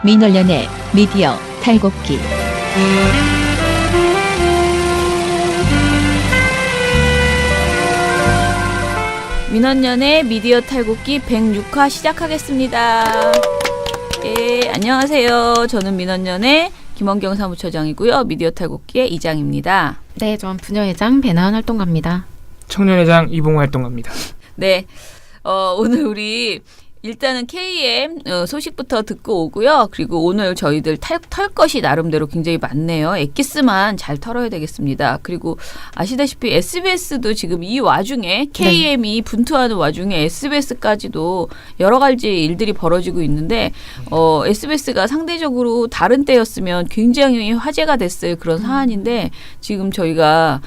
민원련의 미디어 탈곡기. 민원연의 미디어 탈곡기 106화 시작하겠습니다. 예, 안녕하세요. 저는 민원연의 김원경 사무처장이고요. 미디어 탈곡기의 이장입니다. 네, 전 부녀회장 배나은 활동가입니다. 청년회장 이봉호 활동가입니다. 네, 오늘 우리 일단은 KM 소식부터 듣고 오고요. 그리고 오늘 저희들 털 것이 나름대로 굉장히 많네요. 엑기스만 잘 털어야 되겠습니다. 그리고 아시다시피 SBS도 지금 이 와중에 KM이 분투하는 와중에 SBS까지도 여러 가지 일들이 벌어지고 있는데 SBS가 상대적으로 다른 때였으면 굉장히 화제가 됐을 그런 사안인데 지금 저희가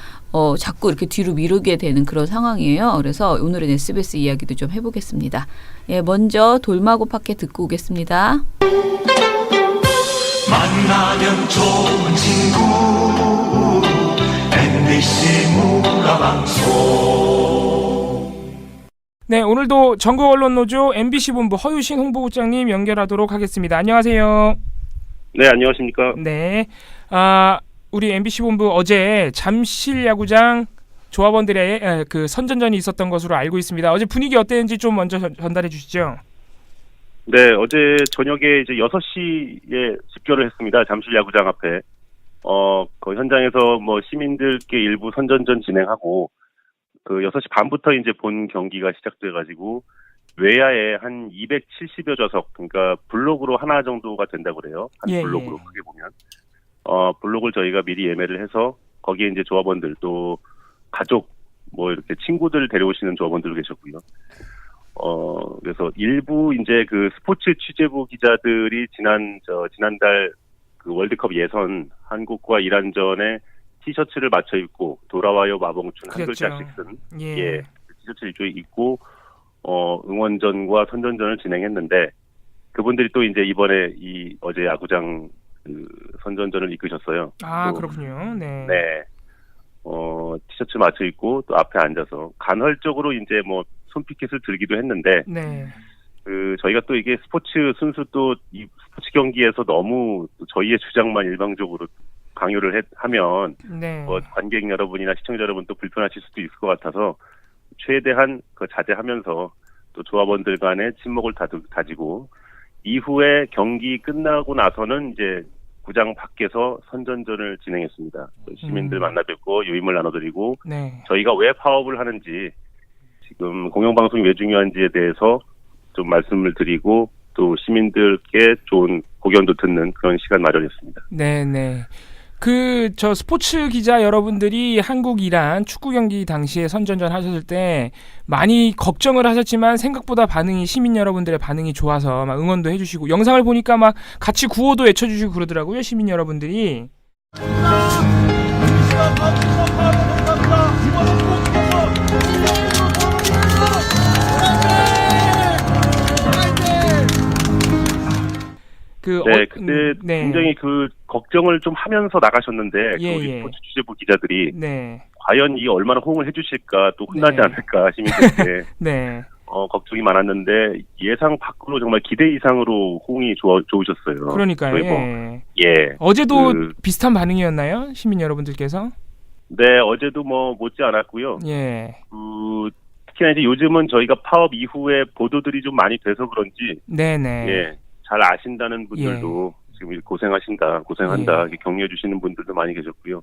자꾸 이렇게 뒤로 미루게 되는 그런 상황이에요. 그래서 오늘은 SBS 이야기도 좀 해보겠습니다. 예, 먼저 돌마고 팟캐 듣고 오겠습니다. 만나면 좋은 친구 MBC 문화방송. 네, 오늘도 전국언론노조 MBC 본부 허유신 홍보국장님 연결하도록 하겠습니다. 안녕하세요. 네, 안녕하십니까. 네, 우리 MBC 본부 어제 잠실 야구장 조합원들의 그 선전전이 있었던 것으로 알고 있습니다. 어제 분위기 어땠는지 좀 먼저 전달해 주시죠. 네, 어제 저녁에 이제 6시에 집결을 했습니다. 잠실 야구장 앞에. 그 현장에서 뭐 시민들께 일부 선전전 진행하고 그 6시 반부터 이제 본 경기가 시작돼 가지고 외야에 한 270여 좌석, 그러니까 블록으로 하나 정도가 된다고 그래요. 한 블록으로 크게 보면. 블록을 저희가 미리 예매를 해서 거기에 이제 조합원들 또 가족 뭐 이렇게 친구들 데려오시는 조합원들 계셨고요. 그래서 일부 이제 그 스포츠 취재부 기자들이 지난달 그 월드컵 예선 한국과 이란전에 티셔츠를 맞춰 입고 돌아와요 마봉춘 한 글자씩 쓴 티셔츠를 입고 응원전과 선전전을 진행했는데 그분들이 또 이제 이번에 어제 야구장 그 선전전을 이끄셨어요. 아, 그렇군요. 네. 네. 티셔츠 맞춰 입고 또 앞에 앉아서 간헐적으로 이제 뭐 손피켓을 들기도 했는데, 네. 그 저희가 또 이게 스포츠 순수 또 이 스포츠 경기에서 너무 또 저희의 주장만 일방적으로 강요를 하면 네. 관객 여러분이나 시청자 여러분 또 불편하실 수도 있을 것 같아서 최대한 그 자제하면서 또 조합원들 간의 친목을 다지고 이후에 경기 끝나고 나서는 이제 구장 밖에서 선전전을 진행했습니다. 시민들 만나 뵙고 유임을 나눠드리고 저희가 왜 파업을 하는지 지금 공영방송이 왜 중요한지에 대해서 좀 말씀을 드리고 또 시민들께 좋은 고견도 듣는 그런 시간 마련했습니다. 네네. 저 스포츠 기자 여러분들이 한국 이란 축구 경기 당시에 선전전 하셨을 때 많이 걱정을 하셨지만 생각보다 시민 여러분들의 반응이 좋아서 막 응원도 해주시고 영상을 보니까 막 같이 구호도 외쳐주시고 그러더라고요, 시민 여러분들이. 그때 굉장히 그 걱정을 좀 하면서 나가셨는데 우리 스포츠 취재부 기자들이 과연 이 얼마나 호응을 해주실까 또 혼나지 않을까 시민들께 걱정이 많았는데 예상 밖으로 정말 기대 이상으로 호응이 좋으셨어요. 그러니까요. 어제도 비슷한 반응이었나요, 시민 여러분들께서? 네, 어제도 뭐 못지 않았고요. 특히나 이제 요즘은 저희가 파업 이후에 보도들이 좀 많이 돼서 그런지 잘 아신다는 분들도 지금 고생한다 이렇게 격려해 주시는 분들도 많이 계셨고요.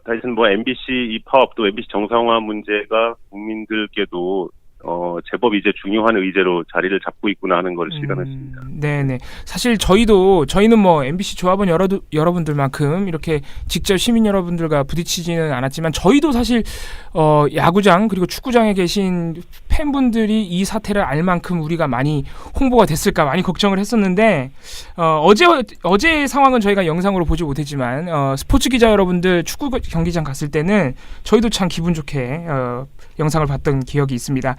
하여튼 뭐 MBC 이 파업 또 MBC 정상화 문제가 국민들께도 제법 이제 중요한 의제로 자리를 잡고 있구나 하는 걸 실감했습니다. 네네. 사실 저희는 뭐 MBC 조합원 여러분들만큼 이렇게 직접 시민 여러분들과 부딪히지는 않았지만 저희도 사실 야구장 그리고 축구장에 계신 팬분들이 이 사태를 알 만큼 우리가 많이 홍보가 됐을까 많이 걱정을 했었는데 어제 상황은 저희가 영상으로 보지 못했지만 스포츠 기자 여러분들 축구 경기장 갔을 때는 저희도 참 기분 좋게 영상을 봤던 기억이 있습니다.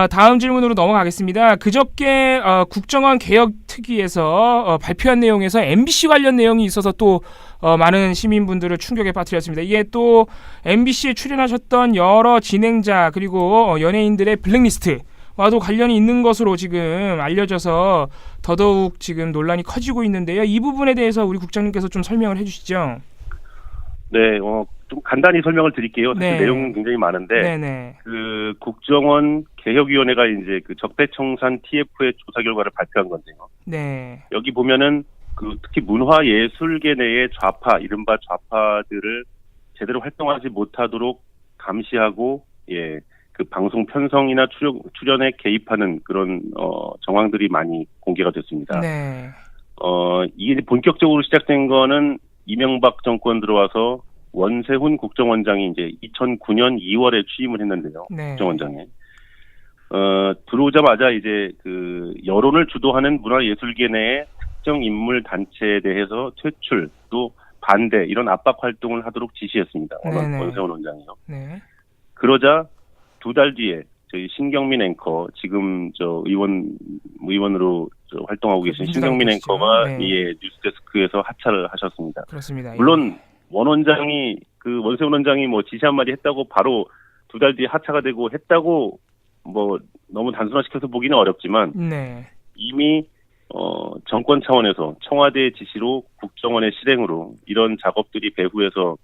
다음 질문으로 넘어가겠습니다. 그저께 국정원 개혁특위에서 발표한 내용에서 MBC 관련 내용이 있어서 또 많은 시민분들을 충격에 빠뜨렸습니다. 이게 또 MBC에 출연하셨던 여러 진행자 그리고 연예인들의 블랙리스트 와도 관련이 있는 것으로 지금 알려져서 더더욱 지금 논란이 커지고 있는데요. 이 부분에 대해서 우리 국장님께서 좀 설명을 해주시죠. 네, 좀 간단히 설명을 드릴게요. 사실 네. 내용은 굉장히 많은데, 네네. 그 국정원 개혁위원회가 이제 그 적폐청산 TF의 조사 결과를 발표한 건데요. 네. 여기 보면은 그 특히 문화예술계 내의 좌파, 이른바 좌파들을 제대로 활동하지 못하도록 감시하고, 예, 그 방송 편성이나 출연에 개입하는 그런 정황들이 많이 공개가 됐습니다. 네. 이게 본격적으로 시작된 거는 이명박 정권 들어와서 원세훈 국정원장이 이제 2009년 2월에 취임을 했는데요. 네. 국정원장에. 들어오자마자 이제 그 여론을 주도하는 문화예술계 내의 특정 인물 단체에 대해서 퇴출 또 반대 이런 압박 활동을 하도록 지시했습니다. 네네. 원세훈 원장이요. 네. 그러자 2달 뒤에 저희 신경민 앵커 지금 저 의원으로 활동하고 계신 민주당 신경민 계시죠? 앵커가 네. 이 뉴스데스크에서 하차를 하셨습니다. 그렇습니다. 물론 원 원장이 그 원세훈 원장이 뭐 지시 한마디 했다고 바로 2달 뒤에 하차가 되고 했다고 뭐 너무 단순화시켜서 보기는 어렵지만 네. 이미 정권 차원에서 청와대의 지시로 국정원의 실행으로 이런 작업들이 배후에서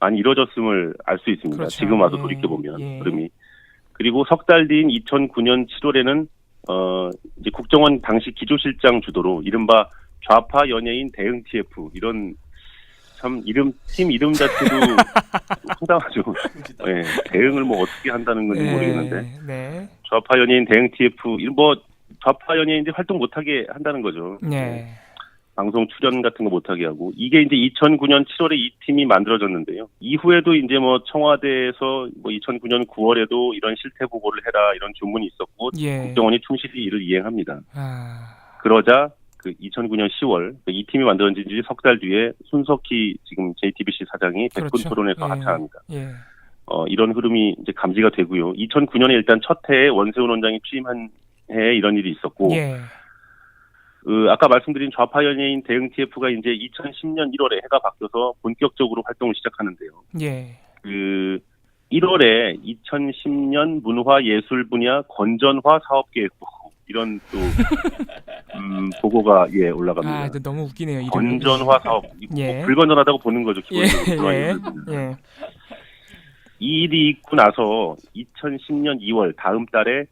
많이 이루어졌음을 알 수 있습니다. 그렇죠. 지금 와서 예. 돌이켜보면 예. 흐름이. 그리고 석 달 뒤인 2009년 7월에는 이제 국정원 당시 기조실장 주도로 이른바 좌파 연예인 대응 TF 이런 참 팀 이름 자체도 황당하죠. 네, 대응을 뭐 어떻게 한다는 건지 모르겠는데 네. 좌파 연예인 대응 TF 뭐 좌파 연예인들이 활동 못하게 한다는 거죠. 네. 방송 출연 같은 거 못하게 하고 이게 이제 2009년 7월에 이 팀이 만들어졌는데요. 이후에도 이제 뭐 청와대에서 뭐 2009년 9월에도 이런 실태 보고를 해라 이런 주문이 있었고 예. 국정원이 충실히 이를 이행합니다. 아. 그러자 그 2009년 10월 이 팀이 만들어진 지 석 달 뒤에 손석희 지금 JTBC 사장이 백분 그렇죠. 토론에서 예. 하차합니다. 예. 이런 흐름이 이제 감지가 되고요. 2009년에 일단 첫 해에 원세훈 원장이 취임한 해에 이런 일이 있었고 예. 아까 말씀드린 좌파 연예인 대응 TF가 이제 2010년 1월에 해가 바뀌어서 본격적으로 활동을 시작하는데요. 예. 그 1월에 2010년 문화예술 분야 건전화 사업계획부 이런 또 보고가 올라갑니다. 아, 너무 웃기네요. 이름이. 건전화 사업 예. 뭐 불건전하다고 보는 거죠. 예. 기본적으로. 예. 예. 이 일이 있고 나서 2010년 2월 다음 달에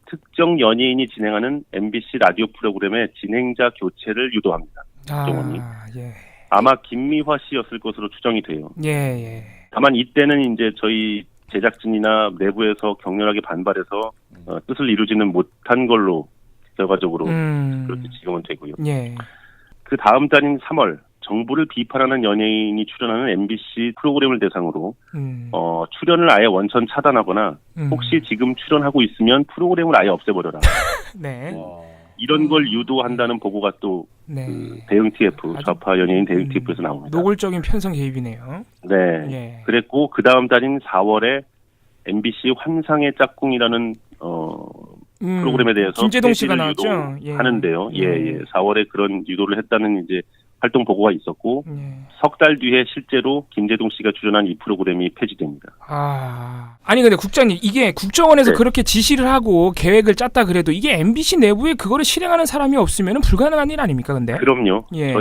특정 연예인이 진행하는 MBC 라디오 프로그램의 진행자 교체를 유도합니다. 국정원이. 예. 아마 김미화 씨였을 것으로 추정이 돼요. 예, 예. 다만 이때는 이제 저희 제작진이나 내부에서 격렬하게 반발해서 뜻을 이루지는 못한 걸로 결과적으로 그렇게 지금은 되고요. 예. 그 다음 달인 3월 정부를 비판하는 연예인이 출연하는 MBC 프로그램을 대상으로 출연을 아예 원천 차단하거나 혹시 지금 출연하고 있으면 프로그램을 아예 없애버려라. 네. 이런 걸 유도한다는 보고가 또 네. 그 대응 TF, 좌파 연예인 대응 TF에서 나옵니다. 노골적인 편성 개입이네요. 네. 예. 그랬고 그 다음 달인 4월에 MBC 환상의 짝꿍이라는 프로그램에 대해서 김재동 씨가 폐지를 나왔죠. 유도하는데요. 예. 4월에 그런 유도를 했다는 이제 활동 보고가 있었고 석 달 뒤에 실제로 김재동 씨가 출연한 이 프로그램이 폐지됩니다. 아니 근데 국장님 이게 국정원에서 네. 그렇게 지시를 하고 계획을 짰다 그래도 이게 MBC 내부에 그거를 실행하는 사람이 없으면 불가능한 일 아닙니까 근데? 그럼요. 예.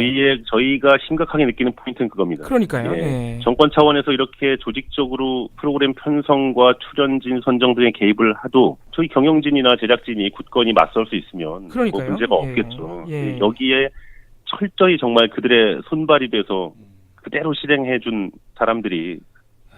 저희가 심각하게 느끼는 포인트는 그겁니다. 그러니까요. 예. 예. 정권 차원에서 이렇게 조직적으로 프로그램 편성과 출연진 선정 등에 개입을 하도 저희 경영진이나 제작진이 굳건히 맞설 수 있으면 뭐 그러니까요. 문제가 예. 없겠죠. 예. 여기에 철저히 정말 그들의 손발이 돼서 그대로 실행해준 사람들이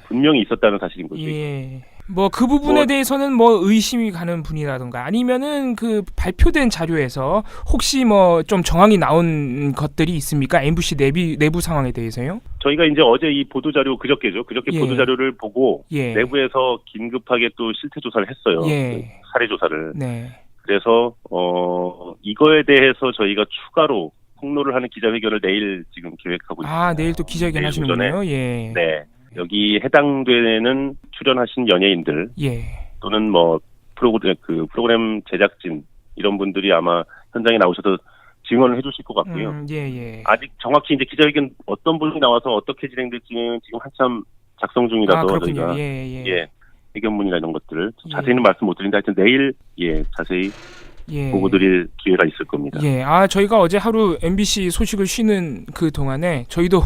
분명히 있었다는 사실인 거죠. 예. 뭐 그 부분에 대해서는 뭐 의심이 가는 분이라든가 아니면은 그 발표된 자료에서 혹시 뭐 좀 정황이 나온 것들이 있습니까? MBC 내부 상황에 대해서요? 저희가 이제 어제 이 보도자료 그저께 예. 보도자료를 보고 예. 내부에서 긴급하게 또 실태 조사를 했어요. 예. 그 사례 조사를. 네. 그래서 이거에 대해서 저희가 추가로 폭로를 하는 기자회견을 내일 지금 계획하고 있습니다. 내일 또 기자회견 내일 하시는군요. 오전에. 예. 네. 여기 해당되는 출연하신 연예인들 예. 또는 뭐 프로그램 제작진 이런 분들이 아마 현장에 나오셔서 증언을 해주실 것 같고요. 예. 아직 정확히 이제 기자회견 어떤 분이 나와서 어떻게 진행될지는 지금 한참 작성 중이라서 그렇군요. 저희가 예. 해견문이나 이런 것들을 자세히는 말씀 못 드리는데 하여튼 내일 자세히 보고 드릴 기회가 있을 겁니다. 저희가 어제 하루 MBC 소식을 쉬는 그 동안에 저희도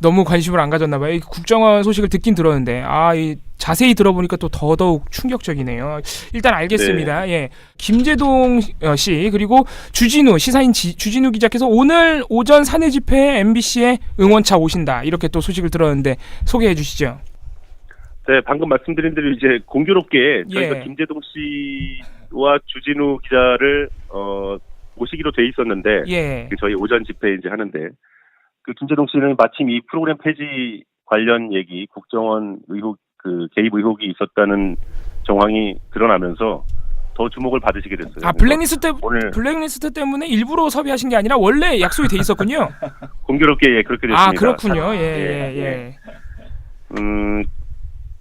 너무 관심을 안 가졌나 봐요. 이 국정원 소식을 듣긴 들었는데 이 자세히 들어보니까 또 더더욱 충격적이네요. 일단 알겠습니다. 네. 김재동 씨 그리고 주진우 시사인 주진우 기자께서 오늘 오전 사내 집회에 MBC에 응원차 오신다 이렇게 또 소식을 들었는데 소개해 주시죠. 네, 방금 말씀드린 대로 이제 공교롭게 저희가 김재동 씨와 주진우 기자를 모시기로 돼 있었는데 저희 오전 집회 이제 하는데 그 김재동 씨는 마침 이 프로그램 폐지 관련 얘기 국정원 의혹 개입 의혹이 있었다는 정황이 드러나면서 더 주목을 받으시게 됐어요. 블랙리스트 때문에 일부러 섭외하신 게 아니라 원래 약속이 돼 있었군요. 공교롭게 그렇게 됐습니다. 그렇군요.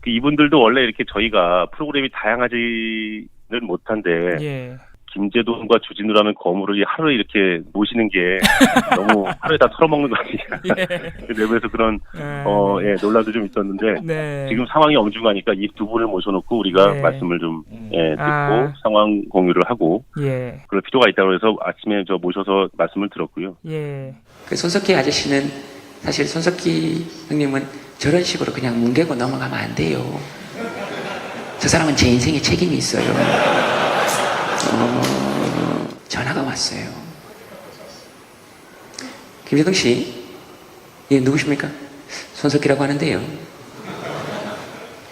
이분들도 원래 이렇게 저희가 프로그램이 다양하지는 못한데 김재동과 주진우라는 거물을 하루에 이렇게 모시는 게 너무 하루에 다 털어먹는 거 아니냐. 내부에서 그런 논란도 좀 있었는데 지금 상황이 엄중하니까 이 두 분을 모셔놓고 우리가 말씀을 좀 듣고 상황 공유를 하고 그럴 필요가 있다고 해서 아침에 모셔서 말씀을 들었고요. 그 손석희 아저씨는 사실 손석희 형님은 저런 식으로 그냥 뭉개고 넘어가면 안 돼요. 저 사람은 제 인생에 책임이 있어요. 전화가 왔어요. 김재동 씨, 누구십니까? 손석희라고 하는데요.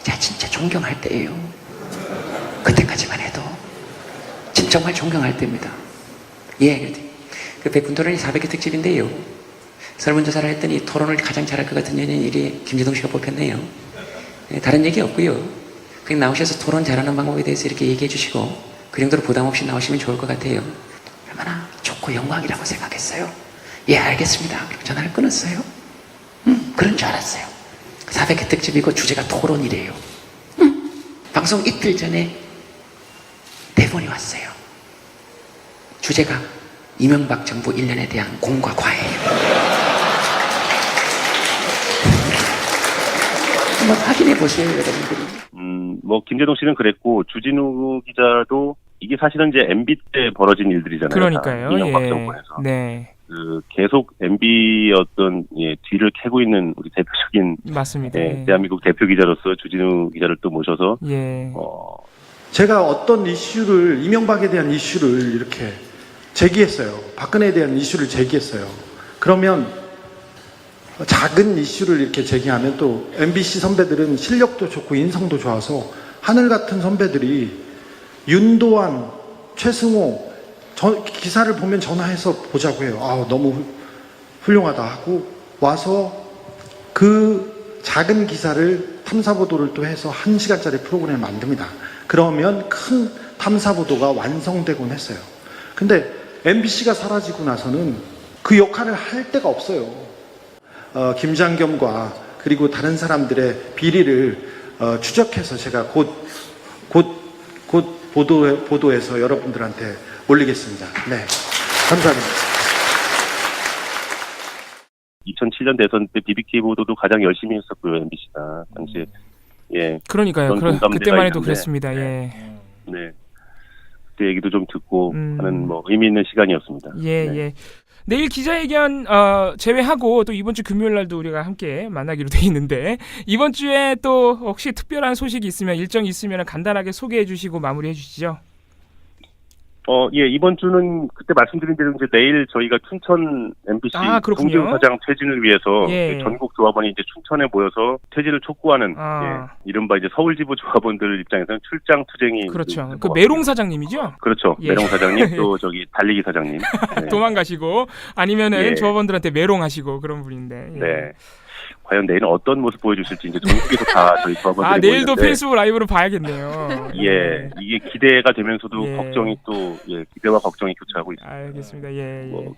제가 진짜 존경할 때예요. 그때까지만 해도 정말 존경할 때입니다. 그 백분 토론이 400회 특집인데요. 설문조사를 했더니 토론을 가장 잘할 것 같은 연예인이 김재동 씨가 뽑혔네요. 다른 얘기 없고요. 그냥 나오셔서 토론 잘하는 방법에 대해서 이렇게 얘기해 주시고 그 정도로 부담 없이 나오시면 좋을 것 같아요. 얼마나 좋고 영광이라고 생각했어요. 알겠습니다. 그리고 전화를 끊었어요. 그런 줄 알았어요. 400회 특집이고 주제가 토론이래요. 방송 이틀 전에 대본이 왔어요. 주제가 이명박 정부 1년에 대한 공과 과예요. 한번 확인해 보세요, 여러분들이. 김재동 씨는 그랬고 주진우 기자도 이게 사실은 이제 MB 때 벌어진 일들이잖아요. 그러니까요. 이명박 정부에서. 계속 MB 뒤를 캐고 있는 우리 대표적인 맞습니다. 대한민국 대표 기자로서 주진우 기자를 또 모셔서 제가 어떤 이슈를 이명박에 대한 이슈를 이렇게 제기했어요. 박근혜에 대한 이슈를 제기했어요. 그러면 작은 이슈를 이렇게 제기하면 또 MBC 선배들은 실력도 좋고 인성도 좋아서 하늘 같은 선배들이 윤도한, 최승호 기사를 보면 전화해서 보자고 해요. 너무 훌륭하다 하고 와서 그 작은 기사를 탐사보도를 또 해서 1시간짜리 프로그램을 만듭니다. 그러면 큰 탐사보도가 완성되곤 했어요. 근데 MBC가 사라지고 나서는 그 역할을 할 데가 없어요. 김장겸과 그리고 다른 사람들의 비리를 추적해서 제가 곧 보도해서 여러분들한테 올리겠습니다. 감사합니다. 2007년 대선 때 BBK 보도도 가장 열심히 했었고요, MBC가 당시에. 그러니까요. 그때만 해도 그랬습니다. 그때 얘기도 좀 듣고 하는 의미 있는 시간이었습니다. 내일 기자회견 제외하고 또 이번 주 금요일 날도 우리가 함께 만나기로 돼 있는데 이번 주에 또 혹시 특별한 소식이 있으면 일정이 있으면 간단하게 소개해 주시고 마무리해 주시죠. 이번 주는 그때 말씀드린 대로 이제 내일 저희가 춘천 MBC 홍준 사장 퇴진을 위해서 전국 조합원이 이제 춘천에 모여서 퇴진을 촉구하는 이른바 이제 서울지부 조합원들 입장에서는 출장 투쟁이 그렇죠. 그 메롱 사장님이죠? 그렇죠. 메롱 사장님 또 달리기 사장님 도망가시고 아니면은 조합원들한테 메롱하시고 그런 분인데. 과연 내일은 어떤 모습 보여주실지 이제 전국에서 다 저희 조합원들이 내일도 보이는데, 페이스북 라이브로 봐야겠네요. 이게 기대가 되면서도 걱정이 또 기대와 걱정이 교차하고 있습니다. 알겠습니다.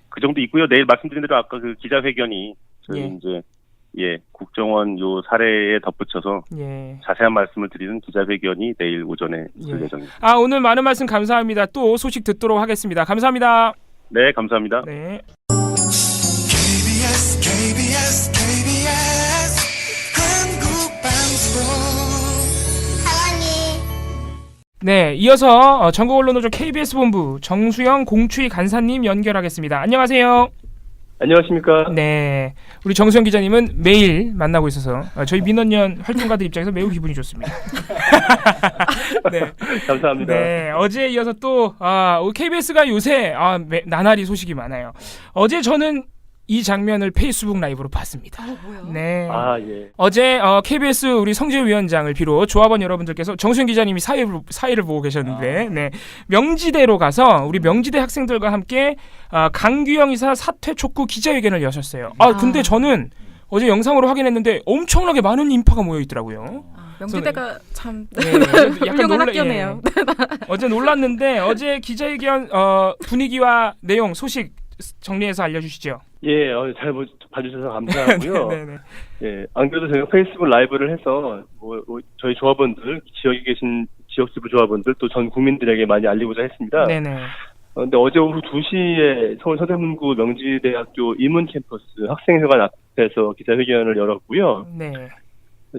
그 정도 있고요. 내일 말씀드린 대로 아까 그 기자회견이 저희 이제 국정원 요 사례에 덧붙여서 자세한 말씀을 드리는 기자회견이 내일 오전에 있을 예정입니다. 오늘 많은 말씀 감사합니다. 또 소식 듣도록 하겠습니다. 감사합니다. 네, 감사합니다. KBS 한국방송 사랑해 네, 이어서 전국 언론노조 KBS 본부 정수영 공추위 간사님 연결하겠습니다. 안녕하세요. 안녕하십니까. 네, 우리 정수영 기자님은 매일 만나고 있어서 저희 민원연 활동가들 입장에서 매우 기분이 좋습니다. 네, 감사합니다. 네, 어제에 이어서 또 KBS가 요새 나날이 소식이 많아요. 어제 저는 이 장면을 페이스북 라이브로 봤습니다. 뭐야? 네. 예. 어제 KBS 우리 성재 위원장을 비롯 조합원 여러분들께서 정수영 기자님이 사회를 보고 계셨는데, 네, 명지대로 가서 우리 명지대 학생들과 함께 강규영 이사 사퇴 촉구 기자회견을 여셨어요. 근데 저는 어제 영상으로 확인했는데 엄청나게 많은 인파가 모여 있더라고요. 명지대가 참 약간 훌륭한 학교네요. 어제 놀랐는데 어제 기자회견 분위기와 내용 소식 정리해서 알려주시죠. 예, 잘 봐주셔서 감사하고요. 네네. 예, 안 그래도 저희가 페이스북 라이브를 해서 저희 조합원들, 지역에 계신 지역지부 조합원들 또 전 국민들에게 많이 알리고자 했습니다. 네네. 근데 어제 오후 2시에 서울 서대문구 명지대학교 이문 캠퍼스 학생회관 앞에서 기자회견을 열었고요. 네.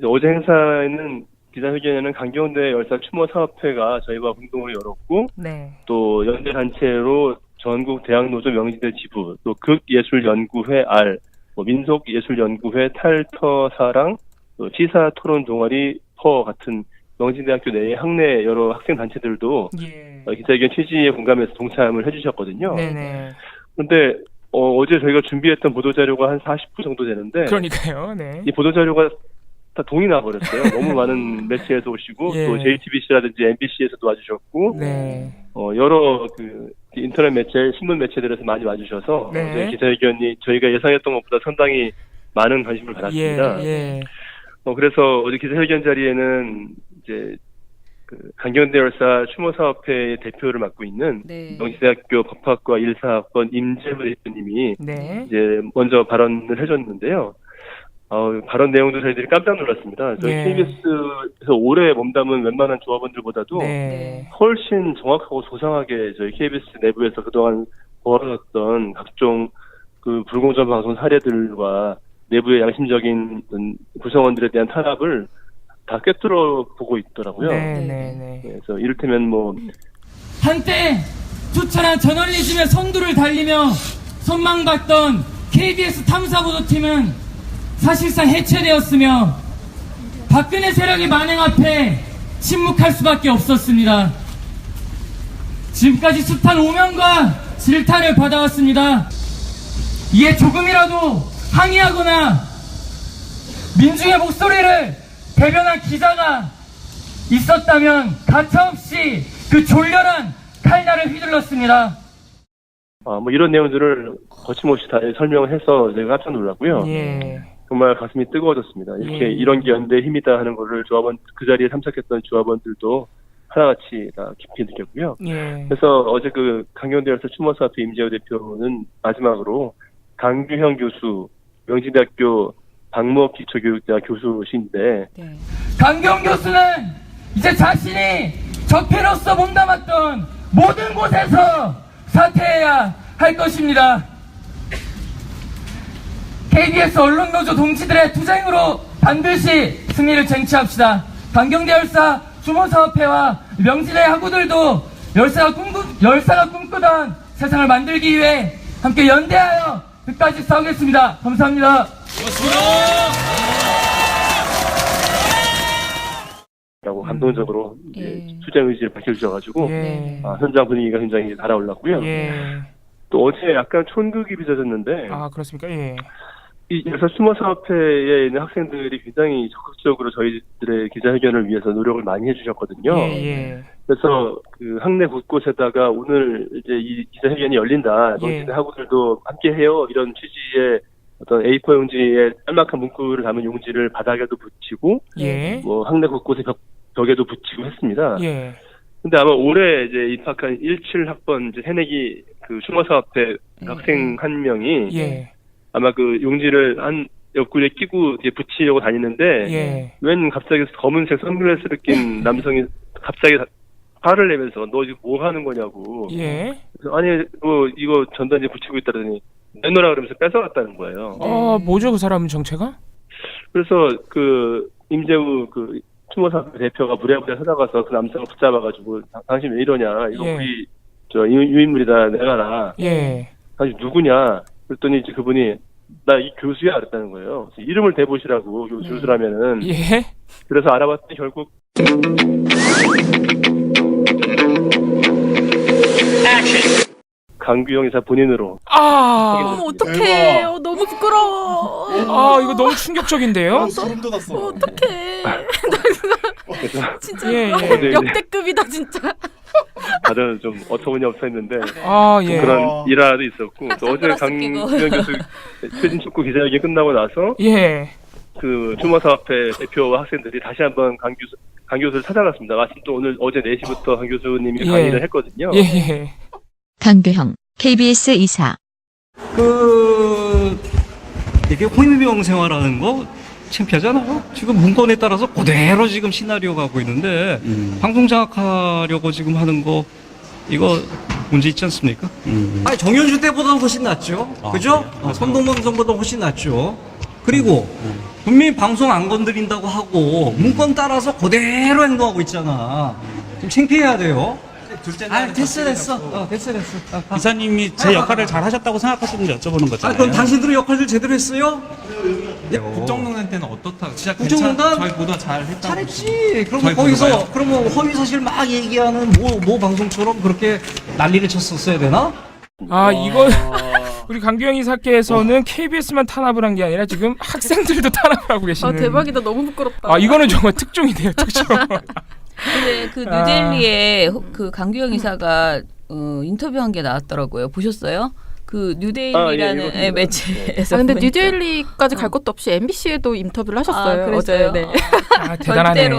어제 행사에는 기자회견에는 강경대 열사 추모 사업회가 저희와 공동으로 열었고, 네. 또 연대 단체로 전국 대학노조 명지대 지부, 또 극예술연구회 R, 민속예술연구회 탈터사랑, 또 시사토론 동아리 퍼 같은 명지대학교 내의 학내 여러 학생 단체들도 기자회견 취지에 공감해서 동참을 해주셨거든요. 네네. 그런데 어제 저희가 준비했던 보도자료가 한 40부 정도 되는데, 그러니까요. 네. 이 보도자료가 다 동이 나버렸어요. 너무 많은 매체에서 오시고, 예. 또 JTBC라든지 MBC에서도 와주셨고, 네. 여러 인터넷 매체, 신문 매체들에서 많이 와주셔서 네. 어제 기자회견이 저희가 예상했던 것보다 상당히 많은 관심을 받았습니다. 예. 그래서 어제 기자회견 자리에는 이제 강경대 열사 추모사업회의 대표를 맡고 있는 네. 명지대학교 법학과 1사학번 임재무 대표님이 네. 이제 먼저 발언을 해줬는데요. 발언 내용도 저희들이 깜짝 놀랐습니다. 저희 예. KBS에서 오래 몸담은 웬만한 조합원들보다도 네. 훨씬 정확하고 소상하게 저희 KBS 내부에서 그동안 벌어졌던 각종 불공정 방송 사례들과 내부의 양심적인 구성원들에 대한 탄압을 다 꿰뚫어 보고 있더라고요. 네. 그래서 이를테면 한때 투철한 저널리즘의 선두를 달리며 선망받던 KBS 탐사보도팀은 사실상 해체되었으며 박근혜 세력의 만행 앞에 침묵할 수밖에 없었습니다. 지금까지 숱한 오명과 질타를 받아왔습니다. 이에 조금이라도 항의하거나 민중의 목소리를 대변한 기자가 있었다면 가차없이 그 졸렬한 칼날을 휘둘렀습니다. 이런 내용들을 거침없이 다 설명을 해서 제가 깜짝 놀랐고요. 예. 정말 가슴이 뜨거워졌습니다. 이렇게 이런 게 연대의 힘이다 하는 거를 그 자리에 참석했던 조합원들도 하나같이 다 깊이 느꼈고요. 예. 그래서 어제 강경대 열사 추모사업회 임재호 대표는 마지막으로 강규형 교수, 명지대학교 박무업 기초교육대학 교수신데, 강경 교수는 이제 자신이 적폐로서 몸담았던 모든 곳에서 사퇴해야 할 것입니다. KBS 언론노조 동지들의 투쟁으로 반드시 승리를 쟁취합시다. 강경대 열사 추모사업회와 명지대 학우들도 열사가 꿈꾸던 세상을 만들기 위해 함께 연대하여 끝까지 싸우겠습니다. 감사합니다. 라고 감동적으로 투쟁 의지를 밝혀주셔가지고 현장 분위기가 굉장히 달아올랐고요. 또 어제 약간 촌극이 빚어졌는데, 그렇습니까? 예. 이 열사 추모사업회에 있는 학생들이 굉장히 적극적으로 저희들의 기자회견을 위해서 노력을 많이 해주셨거든요. 그래서 학내 곳곳에다가 오늘 이제 이 기자회견이 열린다, 명지대 학우들도 함께해요, 이런 취지의 어떤 A4 용지에 짤막한 문구를 담은 용지를 바닥에도 붙이고, 학내 곳곳에 벽에도 붙이고 했습니다. 근데 아마 올해 이제 입학한 17학번 이제 새내기 추모사업회 학생 한 명이 아마 용지를 한 옆구리에 끼고 이제 붙이려고 다니는데, 웬 갑자기 검은색 선글라스를 낀 남성이 갑자기 화를 내면서 너 지금 뭐 하는 거냐고. 그래서 아니 이거 전단지 붙이고 있다더니 내놓으라 그러면서 뺏어갔다는 거예요. 뭐죠 그 사람은 정체가? 그래서 임재우 추모사업회 대표가 부랴부랴 찾아가서 그 남성을 붙잡아가지고 당신 왜 이러냐, 이거 예. 우리 유인물이다 내가라. 예. 당신 누구냐? 그랬더니 이제 그분이 나 이 교수야 그랬다는 거예요. 그래서 이름을 대보시라고 교수라면은. 예. 그래서 알아봤더니 결국 강규영 이사 본인으로. 어머 어떡해. 너무 부끄러워. 이거 너무 충격적인데요. 소름 돋았어. 어떡해. 진짜 예, 예. 역대급이다 진짜. 다들 좀 어처구니없어했는데 예. 그런 일화도 있었고 또 어제 선글라스 끼고. 강규영 교수 최진 축구 기자회견 끝나고 나서 예. 그 추모사업회 대표와 학생들이 다시 한번 강 교수를 찾아갔습니다. 마침 또 어제 4시부터 강 교수님이 예. 강의를 했거든요. 예. 강규형 KBS 이사. 이게 호위병 생활하는 거 창피하잖아요. 지금 문건에 따라서 그대로 지금 시나리오 가고 있는데 방송 장악하려고 지금 하는 거 이거 문제 있지 않습니까? 아니 정현주 때보다 훨씬 낫죠. 그죠? 선동방송보다 훨씬 낫죠. 그리고 분명히 방송 안 건드린다고 하고 문건 따라서 그대로 행동하고 있잖아. 좀 창피해야 돼요. 됐어. 기사님이 제 역할을 잘 하셨다고 생각하시는지 여쭤보는 거잖아요. 그럼 당신들은 역할들 제대로 했어요? 국정농단 때는 어떻다? 진짜 국정농단? 저희보다 잘 했다고. 잘했지. 그러면 거기서 그러면 허위 사실 막 얘기하는 모 방송처럼 그렇게 난리를 쳤었어야 되나? 이거 우리 강규영 이사께서는 KBS만 탄압을 한 게 아니라 지금 학생들도 탄압을 하고 계시는. 대박이다. 너무 부끄럽다. 이거는 정말 특종이네요. 특종. 근데 그 뉴델리에 그 강규영 이사가 인터뷰한 게 나왔더라고요. 보셨어요? 그 뉴데일리라는 예, 매체에서. 근데 보니까. 뉴델리까지 갈 것도 없이 MBC에도 인터뷰를 하셨어요. 그랬어요? 어제. 네. 대단하네.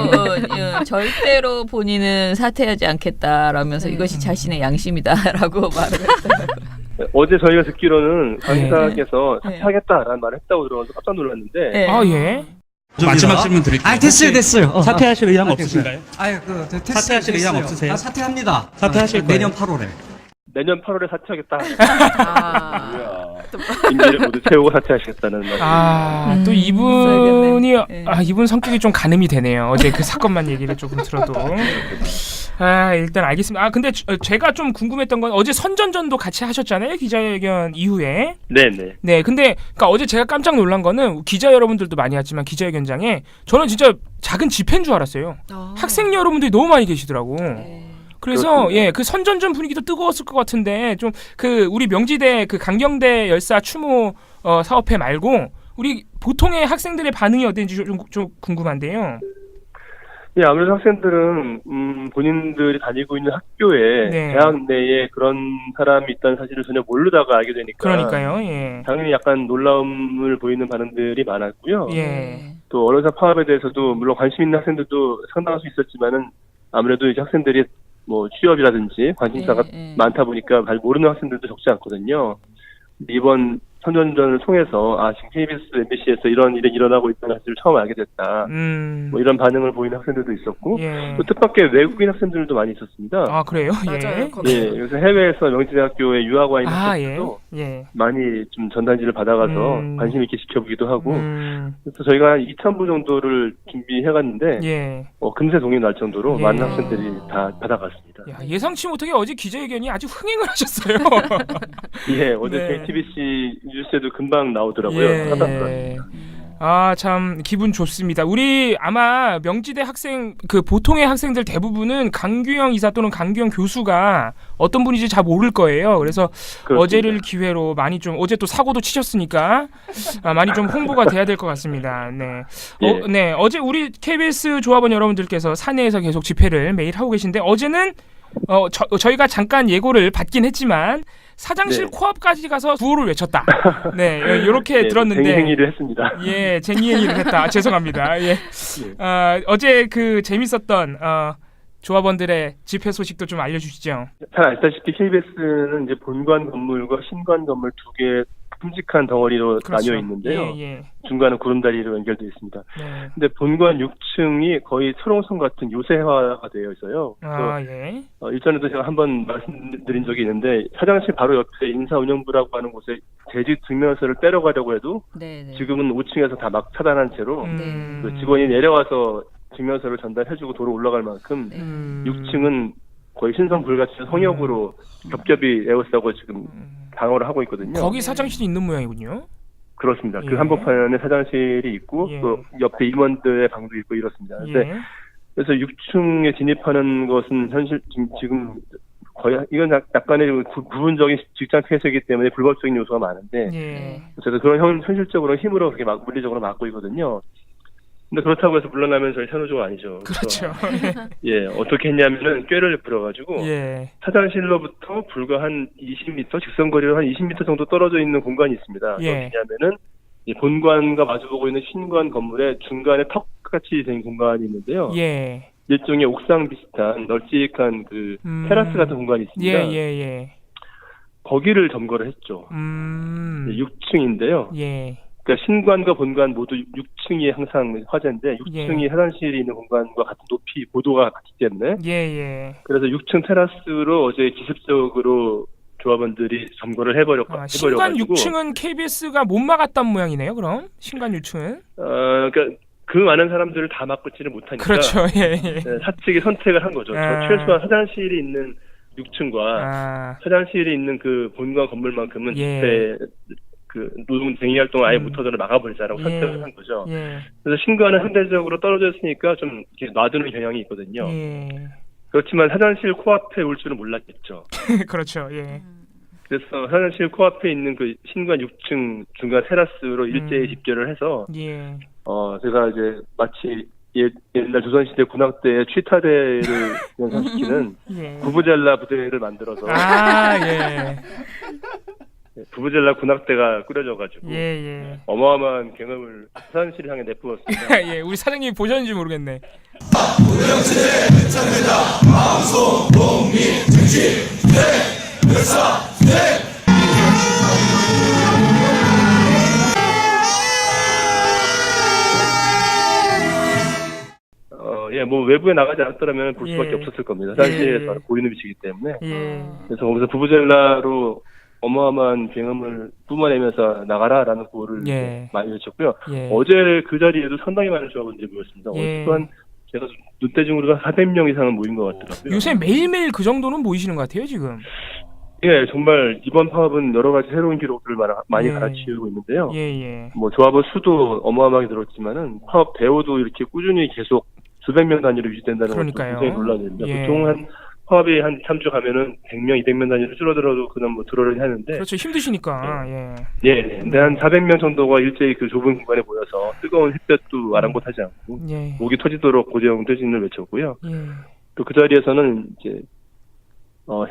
절대로 본인은 사퇴하지 않겠다라면서 이것이 자신의 양심이다라고 말을 했어요. 어제 저희가 듣기로는 강 네. 이사께서 사퇴하겠다라는 말을 했다고 들어서 깜짝 놀랐는데 예. 마지막 질문 드릴게요. 됐어요. 사퇴하실 의향 없으신가요? 사퇴하실 의향 없으세요? 사퇴합니다. 사퇴하실 거예요? 내년 8월에. 내년 8월에 사퇴하겠다. 임기를 모두 채우고 사퇴하시겠다는 말씀. 또 이분이 네. 이분 성격이 좀 가늠이 되네요. 어제 그 사건만 얘기를 조금 들어도. 일단 알겠습니다. 근데 제가 좀 궁금했던 건 어제 선전전도 같이 하셨잖아요. 기자회견 이후에. 네네. 네, 근데 그러니까 어제 제가 깜짝 놀란 거는 기자 여러분들도 많이 왔지만 기자회견장에 저는 진짜 작은 집회인 줄 알았어요. 학생 여러분들이 너무 많이 계시더라고. 그래서 그렇습니다. 그 선전전 분위기도 뜨거웠을 것 같은데 좀 그 우리 명지대 그 강경대 열사 추모 사업회 말고 우리 보통의 학생들의 반응이 어땠는지 좀 궁금한데요. 예, 아무래도 학생들은 본인들이 다니고 있는 학교에 네. 대학 내에 그런 사람이 있다는 사실을 전혀 모르다가 알게 되니까 그러니까요. 예. 당연히 약간 놀라움을 보이는 반응들이 많았고요. 예. 또 언론사 파업에 대해서도 물론 관심 있는 학생들도 상당할 수 있었지만은 아무래도 이제 학생들이 뭐 취업이라든지 관심사가 많다 보니까 잘 모르는 학생들도 적지 않거든요. 이번 선전전을 통해서 지금 KBS, MBC에서 이런 일이 일어나고 있다는 사실을 처음 알게 됐다. 뭐 이런 반응을 보이는 학생들도 있었고 또 뜻밖의 외국인 학생들도 많이 있었습니다. 그래요? 맞아요. 그래서 해외에서 명지대학교에 유학 와 있는 학생들도 많이 좀 전단지를 받아가서 관심 있게 지켜보기도 하고 그래서 저희가 한 2,000부 정도를 준비해갔는데 금세 동이 날 정도로 많은 학생들이 다 받아갔습니다. 예상치 못하게 어제 기자회견이 아주 흥행을 하셨어요. 어제 JTBC 뉴스에도 금방 나오더라고요. 참 기분 좋습니다. 우리 아마 명지대 학생 그 보통의 학생들 대부분은 강규영 이사 또는 강규영 교수가 어떤 분인지 잘 모를 거예요. 그래서 그렇습니다. 어제를 기회로 많이 좀 어제 또 사고도 치셨으니까 많이 좀 홍보가 돼야 될 것 같습니다. 네. 어제 우리 KBS 조합원 여러분들께서 사내에서 계속 집회를 매일 하고 계신데 어제는 저희가 잠깐 예고를 받긴 했지만 사장실 코앞까지 가서 구호를 외쳤다. 이렇게 들었는데 쟁이행위를 했습니다. 쟁이행위를 했다. 죄송합니다. 어제 그 재밌었던 조합원들의 집회 소식도 좀 알려주시죠. 잘 알다시피 KBS는 이제 본관 건물과 신관 건물 두 개 큼직한 덩어리로 나뉘어 있는데요. 중간은 구름다리로 연결되어 있습니다. 근데 본관 6층이 거의 초롱성 같은 요새화가 되어 있어요. 일전에도 제가 한번 말씀드린 적이 있는데 사장실 바로 옆에 인사운영부라고 하는 곳에 대지 증명서를 떼러 가려고 해도 지금은 5층에서 다 막 차단한 채로 그 직원이 내려와서 증명서를 전달해주고 도로 올라갈 만큼 6층은 거의 신선불같이 성역으로 겹겹이 에워싸고 지금 방어를 하고 있거든요. 거기 사장실이 있는 모양이군요. 그렇습니다. 예. 그 한복판에 사장실이 있고 예. 또 옆에 임원들의 방도 있고 이렇습니다. 근데 예. 그래서 6층에 진입하는 것은 현실 지금 거의 이건 약간의 부분적인 직장 폐쇄이기 때문에 불법적인 요소가 많은데 예. 그래서 그런 현실적으로 힘으로 그렇게 물리적으로 막고 있거든요. 근데 그렇다고 해서 물러나면 저희 산후조가 아니죠. 그렇죠. 예, 어떻게 했냐면은 꾀를 부려가지고 예. 사장실로부터 불과 한 20m 직선거리로 한 20m 정도 떨어져 있는 공간이 있습니다. 예. 어디냐면은 이 본관과 마주보고 있는 신관 건물의 중간에 턱같이 된 공간이 있는데요. 예. 일종의 옥상 비슷한 널찍한 그 테라스 같은 공간이 있습니다. 예. 거기를 점거를 했죠. 6층인데요. 예. 그러니까 신관과 본관 모두 6층이 항상 화제인데 6층이 화장실이 있는 공간과 같은 높이 고도가 같기 때문에 예. 그래서 6층 테라스로 어제 기습적으로 조합원들이 점거를 해버렸고 신관 6층은 KBS가 못 막았단 모양이네요. 그럼 신관 6층은 그러니까 그 많은 사람들을 다 막지를 못하니까 그렇죠. 예. 네, 사측이 선택을 한 거죠. 최소한 화장실이 있는 6층과 화장실이 있는 그 본관 건물만큼은 그때 그 노동 쟁의 활동 아예 못하도록 막아버리자라고 선택을 한 거죠. 그래서 신관은 상대적으로 떨어져 있으니까 좀 이렇게 놔두는 경향이 있거든요. 그렇지만 화장실 코앞에 올 줄은 몰랐겠죠. 그렇죠. 예. 그래서 화장실 코앞에 있는 그 신관 6층 중간 테라스로 일제히 집결을 해서 제가 이제 마치 옛날 조선시대 군악대의 취타대를 연상시키는 부부젤라 부대를 만들어서 부부젤라 군악대가 꾸려져가지고 어마어마한 경험을 화장실을 향해 내뿜었습니다. 예, 우리 사장님이 보셨는지 모르겠네. 방송, 독립, 정치, 역사, 뭐 외부에 나가지 않았더라면 볼 수밖에 없었을 겁니다. 사실에서 보이는 위치이기 때문에. 그래서 거기서 부부젤라로 어마어마한 경험을 뿜어내면서 나가라라는 구호를 많이 외쳤고요. 어제 그 자리에도 상당히 많은 조합원들이 모였습니다. 어제 또한 제가 눈대중으로 400명 이상은 모인 것 같더라고요. 요새 매일매일 그 정도는 모이시는 것 같아요, 지금. 예, 정말 이번 파업은 여러 가지 새로운 기록들을 많이 갈아치우고 있는데요. 뭐 조합원 수도 어마어마하게 늘었지만은 파업 대우도 이렇게 꾸준히 계속 수백 명 단위로 유지된다는 것도 굉장히 놀라운데요. 보통 한 파업이 한 3주 가면은 100명, 200명 단위로 줄어들어도 그냥 뭐 들어오려 하는데. 그렇죠. 힘드시니까. 근데 한 400명 정도가 일제히 그 좁은 공간에 모여서 뜨거운 햇볕도 아랑곳하지 않고 목이 터지도록 고대영 퇴진을 외쳤고요. 또 그 자리에서는 이제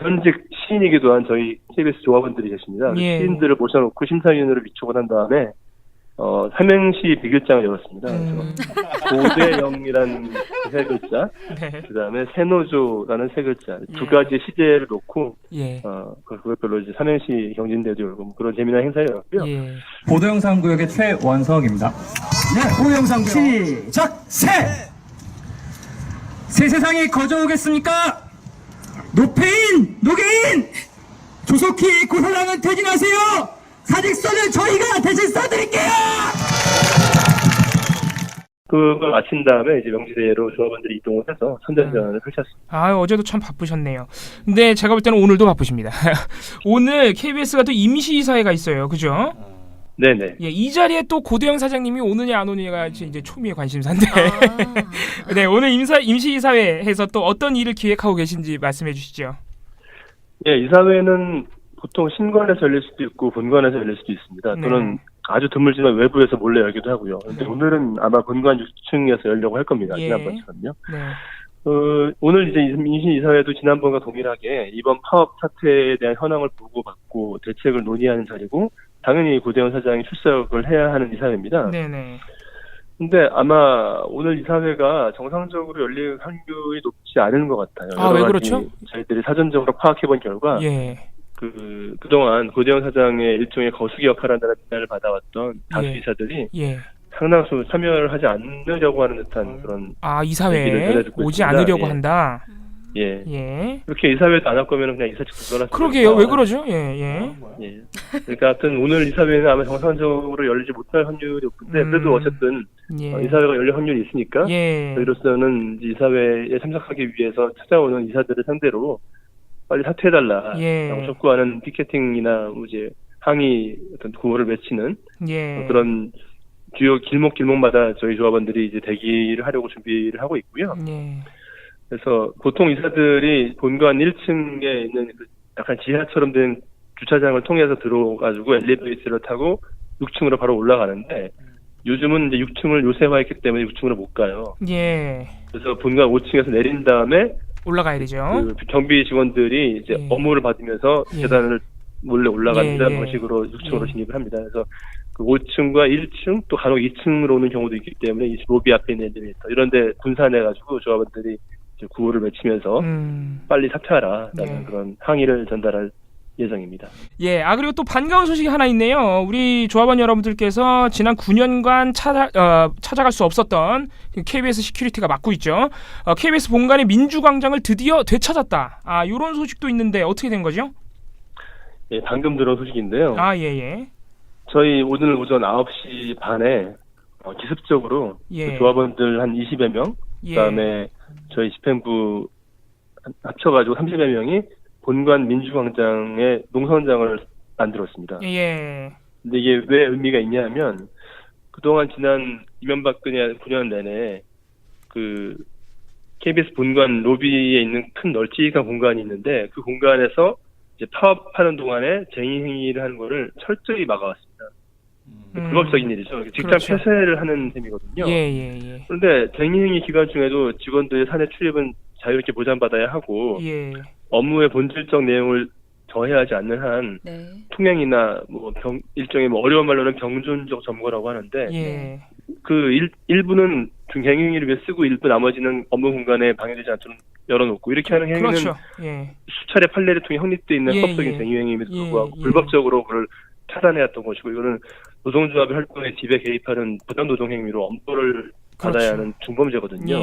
현직 시인이기도 한 저희 KBS 조합원들이 계십니다. 시인들을 모셔놓고 심사위원으로 위촉을 한 다음에 삼행시 100일장을 열었습니다. 고대영이라는 세 글자, 그 다음에 세노조라는 세 글자, 두 가지 시제를 놓고, 그것별로 이제 삼행시 경진대회도 열고, 그런 재미난 행사를 열었고요. 고도영상 구역의 최원석입니다. 고도영상 시작! 새 세상이 거저오겠습니까? 노페인, 노게인! 조속히 고사장은 퇴진하세요! 사직서는 저희가 대신 써드릴게요! 그걸 마친 다음에 이제 명지대로 조합원들이 이동을 해서 선전전을 펼쳤습니다. 어제도 참 바쁘셨네요. 근데 제가 볼 때는 오늘도 바쁘십니다. 오늘 KBS가 또 임시이사회가 있어요. 그죠? 네네. 이 자리에 또 고대영 사장님이 오느냐 안 오느냐가 이제 초미의 관심사인데. 네, 오늘 임시이사회에서 또 어떤 일을 기획하고 계신지 말씀해 주시죠. 이사회는 보통 신관에서 열릴 수도 있고 본관에서 열릴 수도 있습니다. 또는 아주 드물지만 외부에서 몰래 열기도 하고요. 근데 오늘은 아마 본관 6층에서 열려고 할 겁니다. 지난번처럼요. 오늘 이제 임시이사회도 지난번과 동일하게 이번 파업 사태에 대한 현황을 보고받고 대책을 논의하는 자리고 당연히 고대영 사장이 출석을 해야 하는 이사회입니다. 근데 아마 오늘 이사회가 정상적으로 열릴 확률이 높지 않은 것 같아요. 왜 그렇죠? 저희들이 사전적으로 파악해본 결과 그동안 고대영 사장의 일종의 거수기 역할을 한다는 비난을 받아왔던 다수 이사들이 상당수 참여를 하지 않으려고 하는 듯한 그런 이사회에 오지 않으려고 한다. 예. 예. 이렇게 이사회도 안 할 거면 그냥 이사직 불러놨어요. 그러게요. 왜 그러죠? 예. 예. 그러니까 하여튼 오늘 이사회는 아마 정상적으로 열리지 못할 확률이 높은데 그래도 어쨌든 이사회가 열릴 확률이 있으니까 저희로서는 이제 이사회에 참석하기 위해서 찾아오는 이사들을 상대로 빨리 사퇴해달라 라고 촉구하는 피켓팅이나 이제 항의 어떤 구호를 외치는 그런 주요 길목마다 저희 조합원들이 이제 대기를 하려고 준비를 하고 있고요. 그래서 보통 이사들이 본관 1층에 있는 약간 지하처럼 된 주차장을 통해서 들어가지고 엘리베이터를 타고 6층으로 바로 올라가는데 요즘은 이제 6층을 요새화했기 때문에 6층으로 못 가요. 그래서 본관 5층에서 내린 다음에 올라가야 되죠. 그 경비 직원들이 이제 업무를 받으면서 계단을 몰래 올라가는 이런 방식으로 6층으로 진입을 합니다. 그래서 그 5층과 1층 또 간혹 2층으로 오는 경우도 있기 때문에 이 로비 앞에 있는 엘리베이터 이런데 분산해가지고 조합원들이 이제 구호를 외치면서 빨리 사퇴하라라는 그런 항의를 전달할 예정입니다. 그리고 또 반가운 소식이 하나 있네요. 우리 조합원 여러분들께서 지난 9년간 찾아갈 수 없었던 KBS 시큐리티가 맡고 있죠. KBS 본관의 민주광장을 드디어 되찾았다. 이런 소식도 있는데 어떻게 된 거죠? 예, 방금 들어온 소식인데요. 예. 저희 오늘 오전 9시 반에 기습적으로 그 조합원들 한 20여 명, 그다음에 저희 집행부 합쳐가지고 30여 명이 본관 민주광장에 농성장을 만들었습니다. 근데 이게 왜 의미가 있냐면 그동안 지난 이명박근혜 9년 내내 그 KBS 본관 로비에 있는 큰 널찍한 공간이 있는데 그 공간에서 이제 파업하는 동안에 쟁의 행위를 하는 거를 철저히 막아왔습니다. 불법적인 일이죠. 직장 폐쇄를 하는 셈이거든요. 그런데 쟁의 행위 기간 중에도 직원들의 사내 출입은 자유롭게 보장받아야 하고 업무의 본질적 내용을 저해하지 않는 한 통행이나 뭐 일종의 뭐 어려운 말로는 병존적 점거라고 하는데 그 일부는 갱행위를 위해 쓰고 일부 나머지는 업무 공간에 방해되지 않도록 열어놓고 이렇게 하는 행위는 수차례 판례를 통해 확립되어 있는 합법적인 쟁의행위임에도 불구하고 불법적으로 그걸 차단해왔던 것이고 이거는 노동조합의 활동에 지배 개입하는 부당노동 행위로 엄벌을 받아야 하는 중범죄거든요.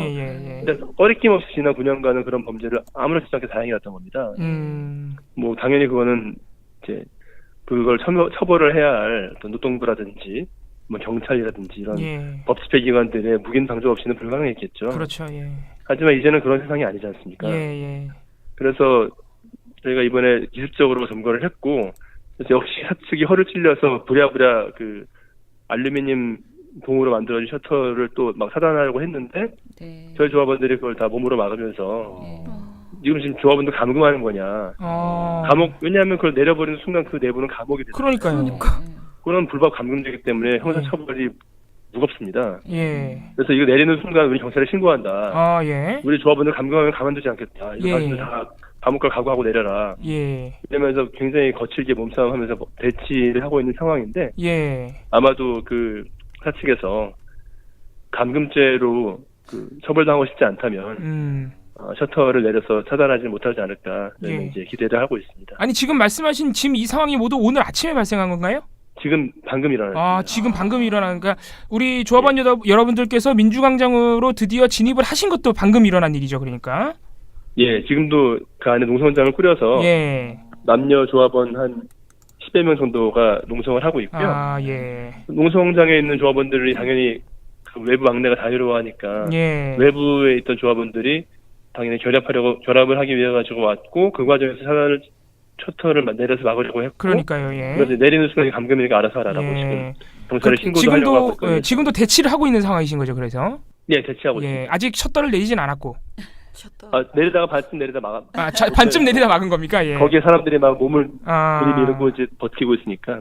근데 꺼리낌 없이 지난 9년간은 그런 범죄를 아무렇지 않게 다행이었던 겁니다. 뭐 당연히 그거는 이제 그걸 처벌을 해야 할 어떤 노동부라든지 뭐 경찰이라든지 이런 법 집행 기관들의 묵인 방조 없이는 불가능했겠죠. 그렇죠. 하지만 이제는 그런 세상이 아니지 않습니까? 그래서 저희가 이번에 기습적으로 점거를 했고 역시 사측이 허를 찔려서 부랴부랴 그 알루미늄 봉으로 만들어진 셔터를 또 막 차단하려고 했는데 저희 조합원들이 그걸 다 몸으로 막으면서 지금 조합원들 감금하는 거냐. 왜냐하면 그걸 내려버리는 순간 그 내부는 감옥이 되죠. 그러니까요. 그런 불법 감금되기 때문에 형사처벌이 무겁습니다. 그래서 이거 내리는 순간 우리 경찰에 신고한다. 우리 조합원들 감금하면 가만두지 않겠다. 이거 당신들 다 감옥갈 각오하고 내려라. 이러면서 굉장히 거칠게 몸싸움하면서 대치를 하고 있는 상황인데 아마도 그 사측에서 감금죄로 그 처벌당하고 싶지 않다면 셔터를 내려서 차단하지 못하지 않을까 이제 기대를 하고 있습니다. 아니 지금 말씀하신 지금 이 상황이 모두 오늘 아침에 발생한 건가요? 지금 방금 일어났습니다. 지금 방금 일어난 그러니까 우리 조합원 여러분들께서 민주광장으로 드디어 진입을 하신 것도 방금 일어난 일이죠, 그러니까. 지금도 그 안에 농성장을 꾸려서 남녀 조합원 한 10여 명 정도가 농성을 하고 있고요. 농성장에 있는 조합원들이 당연히 그 외부 막내가 자유로워하니까 외부에 있던 조합원들이 당연히 결합을 하기 위해 가지고 왔고 그 과정에서 셔터를 내려서 막으려고 했고 그러니까요. 그래서 내리는 순간 감금이니까 알아서 하라고 지금 경찰에 신고도 하려고 하고 있거든요. 지금도 대치를 하고 있는 상황이신 거죠, 그래서? 대치하고 있습니다. 아직 셔터를 내리진 않았고. 내리다가 반쯤 내리다 막아. 반쯤 내리다 막은 겁니까? 거기에 사람들이 막 몸을 들이밀고 이제 버티고 있으니까.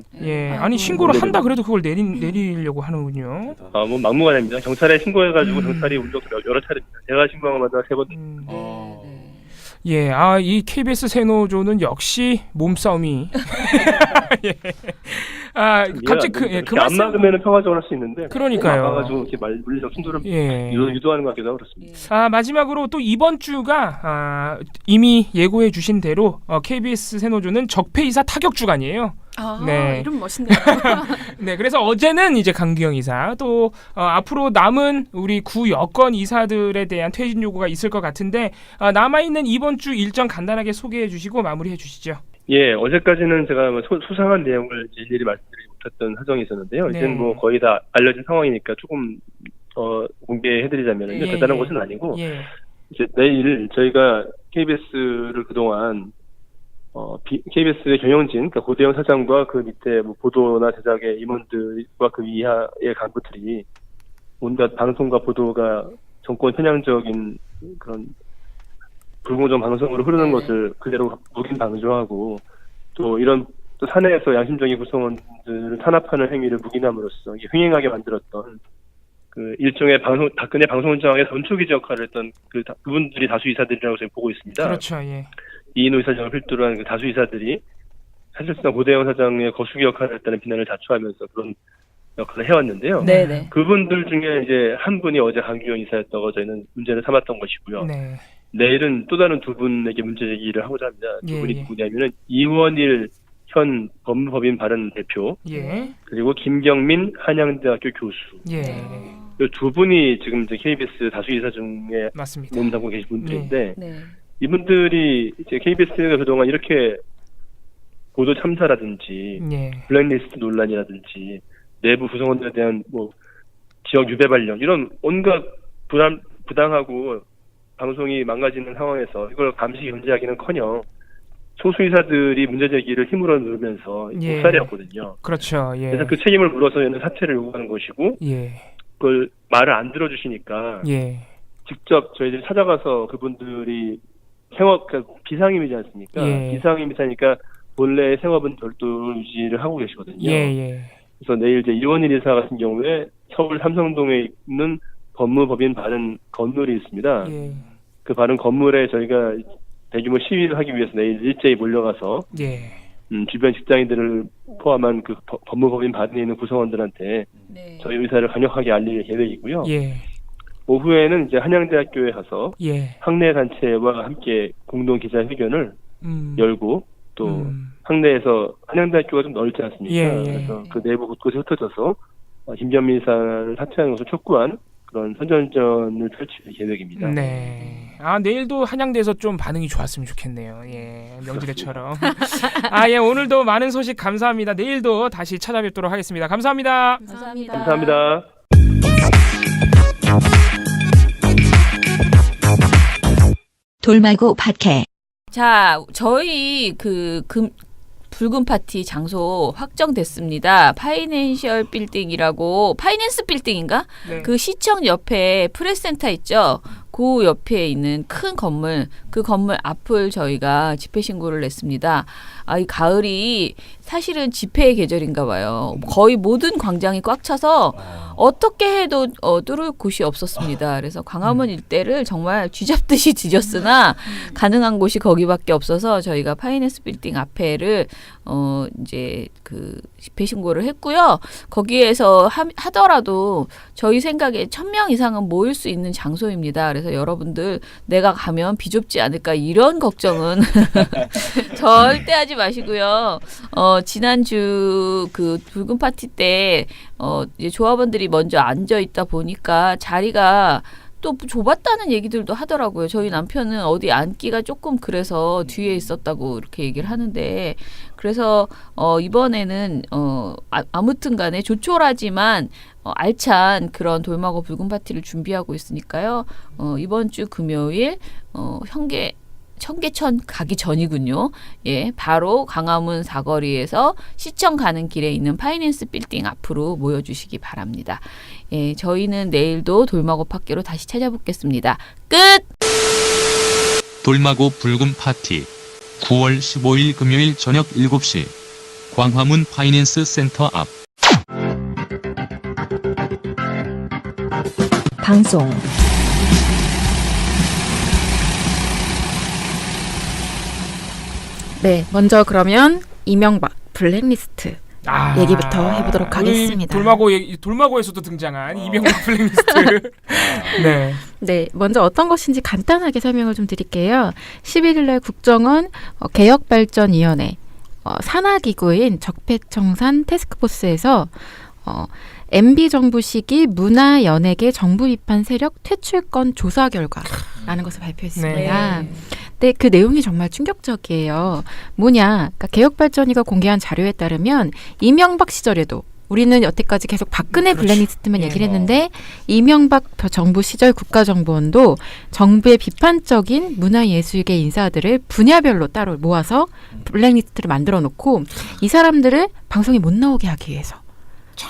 아니 신고를 한다 그래도 그걸 내리려고 하는군요. 뭐 막무가내입니다. 경찰에 신고해가지고 경찰이 운동을 여러 차례입니다. 제가 신고한 것마다 3번. 이 KBS 세노조는 역시 몸싸움이 갑자기 그 말씀 안 막으면 평화적으로 할 수 있는데 그러니까요. 막아가지고 이렇게 물리적 충돌을 유도하는 것 같기도 하고 그렇습니다. 마지막으로 또 이번 주가 이미 예고해 주신 대로 KBS 새노조는 적폐이사 타격 주간이에요. 네. 이름 멋있네요. 네, 그래서 어제는 이제 강기영 이사 또 앞으로 남은 우리 구 여권 이사들에 대한 퇴진 요구가 있을 것 같은데 남아 있는 이번 주 일정 간단하게 소개해 주시고 마무리해 주시죠. 예, 어제까지는 제가 수상한 내용을 일일이 말씀드리지 못했던 사정이 있었는데요. 네. 이제는 뭐 거의 다 알려진 상황이니까 조금 공개해드리자면 이게 대단한 것은 아니고 이제 내일 저희가 KBS를 그동안 KBS의 경영진, 그러니까 고대영 사장과 그 밑에 뭐 보도나 제작의 임원들과 그 이하의 간부들이 온갖 방송과 보도가 정권 편향적인 그런 불공정 방송으로 흐르는 것을 그대로 묵인 방조하고 또 이런 또 사내에서 양심적인 구성원들을 탄압하는 행위를 묵인함으로써 횡행하게 만들었던 그 일종의 박근혜 방송장의 전초기지 역할을 했던 그분들이 다수이사들이라고 저희 보고 있습니다. 그렇죠, 예. 이인호 이사장을 필두로 한 그 다수이사들이 사실상 고대영 사장의 거수기 역할을 했다는 비난을 자초하면서 그런 역할을 해왔는데요. 네네. 그분들 중에 이제 한 분이 어제 강기영 이사였다고 저희는 문제를 삼았던 것이고요. 네. 내일은 또 다른 두 분에게 문제 제기를 하고자 합니다. 두 분이 누구냐면은 이원일 현 법무법인 바른 대표, 그리고 김경민 한양대학교 교수. 이 두 분이 지금 이제 KBS 다수이사 중에 몸담고 계신 분들인데 이분들이 이제 KBS가 그동안 이렇게 보도 참사라든지 블랙리스트 논란이라든지 내부 구성원들에 대한 뭐 지역 유배 발령 이런 온갖 부당하고 방송이 망가지는 상황에서 이걸 감시 견제하기는커녕 소수이사들이 문제 제기를 힘으로 누르면서 묵살이었거든요. 그렇죠. 그래서 그 책임을 물어서 얘는 사퇴를 요구하는 것이고 그걸 말을 안 들어주시니까 직접 저희들이 찾아가서 그분들이 생업 비상임이지 않습니까? 비상임이사니까 본래 생업은 별도 유지를 하고 계시거든요. 그래서 내일 이제 이원일 이사 같은 경우에 서울 삼성동에 있는 법무법인 바른 건물이 있습니다. 그 바른 건물에 저희가 대규모 시위를 하기 위해서 내일 일제히 몰려가서 주변 직장인들을 포함한 그 법무법인 바른에 있는 구성원들한테 저희 의사를 강력하게 알릴 계획이고요. 오후에는 이제 한양대학교에 가서 학내 단체와 함께 공동 기자회견을 열고 또 학내에서 한양대학교가 좀 넓지 않습니까? 그래서 그 내부 곳곳에 흩어져서 김경민 이사를 사퇴하는 것을 촉구한 그런 선전전을 펼칠 계획입니다. 네. 내일도 한양대에서 좀 반응이 좋았으면 좋겠네요. 명지대처럼. 오늘도 많은 소식 감사합니다. 내일도 다시 찾아뵙도록 하겠습니다. 감사합니다. 감사합니다. 돌마고 팟캐. 자, 저희 붉은 파티 장소 확정됐습니다. 파이낸셜 빌딩이라고, 파이낸스 빌딩인가? 그 시청 옆에 프레스센터 있죠? 그 옆에 있는 큰 건물, 그 건물 앞을 저희가 집회 신고를 냈습니다. 이 가을이 사실은 집회의 계절인가 봐요. 거의 모든 광장이 꽉 차서 어떻게 해도 뚫을 곳이 없었습니다. 그래서 광화문 일대를 정말 쥐잡듯이 뒤졌으나 가능한 곳이 거기밖에 없어서 저희가 파이낸스 빌딩 앞에를 이제 그 집회 신고를 했고요. 거기에서 하더라도 저희 생각에 1,000명 이상은 모일 수 있는 장소입니다. 그래서 여러분들 내가 가면 비좁지 않을까 이런 걱정은 절대 하지 마시고요. 지난주 그 붉은 파티 때 이제 조합원들이 먼저 앉아 있다 보니까 자리가 또 좁았다는 얘기들도 하더라고요. 저희 남편은 어디 앉기가 조금 그래서 뒤에 있었다고 이렇게 얘기를 하는데, 그래서 이번에는 아무튼 간에 조촐하지만 알찬 그런 돌마고 붉은 파티를 준비하고 있으니까요. 이번 주 금요일 청계천 가기 전이군요. 바로 광화문 사거리에서 시청 가는 길에 있는 파이낸스 빌딩 앞으로 모여주시기 바랍니다. 저희는 내일도 돌마고 팟캐로 다시 찾아뵙겠습니다. 끝! 돌마고 붉은 파티 9월 15일 금요일 저녁 7시 광화문 파이낸스 센터 앞. 방송 네, 먼저 그러면 이명박 블랙리스트 얘기부터 해보도록 하겠습니다. 돌마고에서도 등장한 이명박 블랙리스트. 네. 네, 먼저 어떤 것인지 간단하게 설명을 좀 드릴게요. 11일 날 국정원 개혁발전위원회 산하기구인 적폐청산 태스크포스에서 MB 정부 시기 문화 연예계 정부 비판 세력 퇴출권 조사 결과라는 것을 발표했습니다. 네. 근데 그 내용이 정말 충격적이에요. 그러니까 개혁발전위가 공개한 자료에 따르면 이명박 시절에도 우리는 여태까지 계속 박근혜 블랙리스트만 얘기를 했는데 이명박 정부 시절 국가정보원도 정부의 비판적인 문화예술계 인사들을 분야별로 따로 모아서 블랙리스트를 만들어 놓고 이 사람들을 방송에 못 나오게 하기 위해서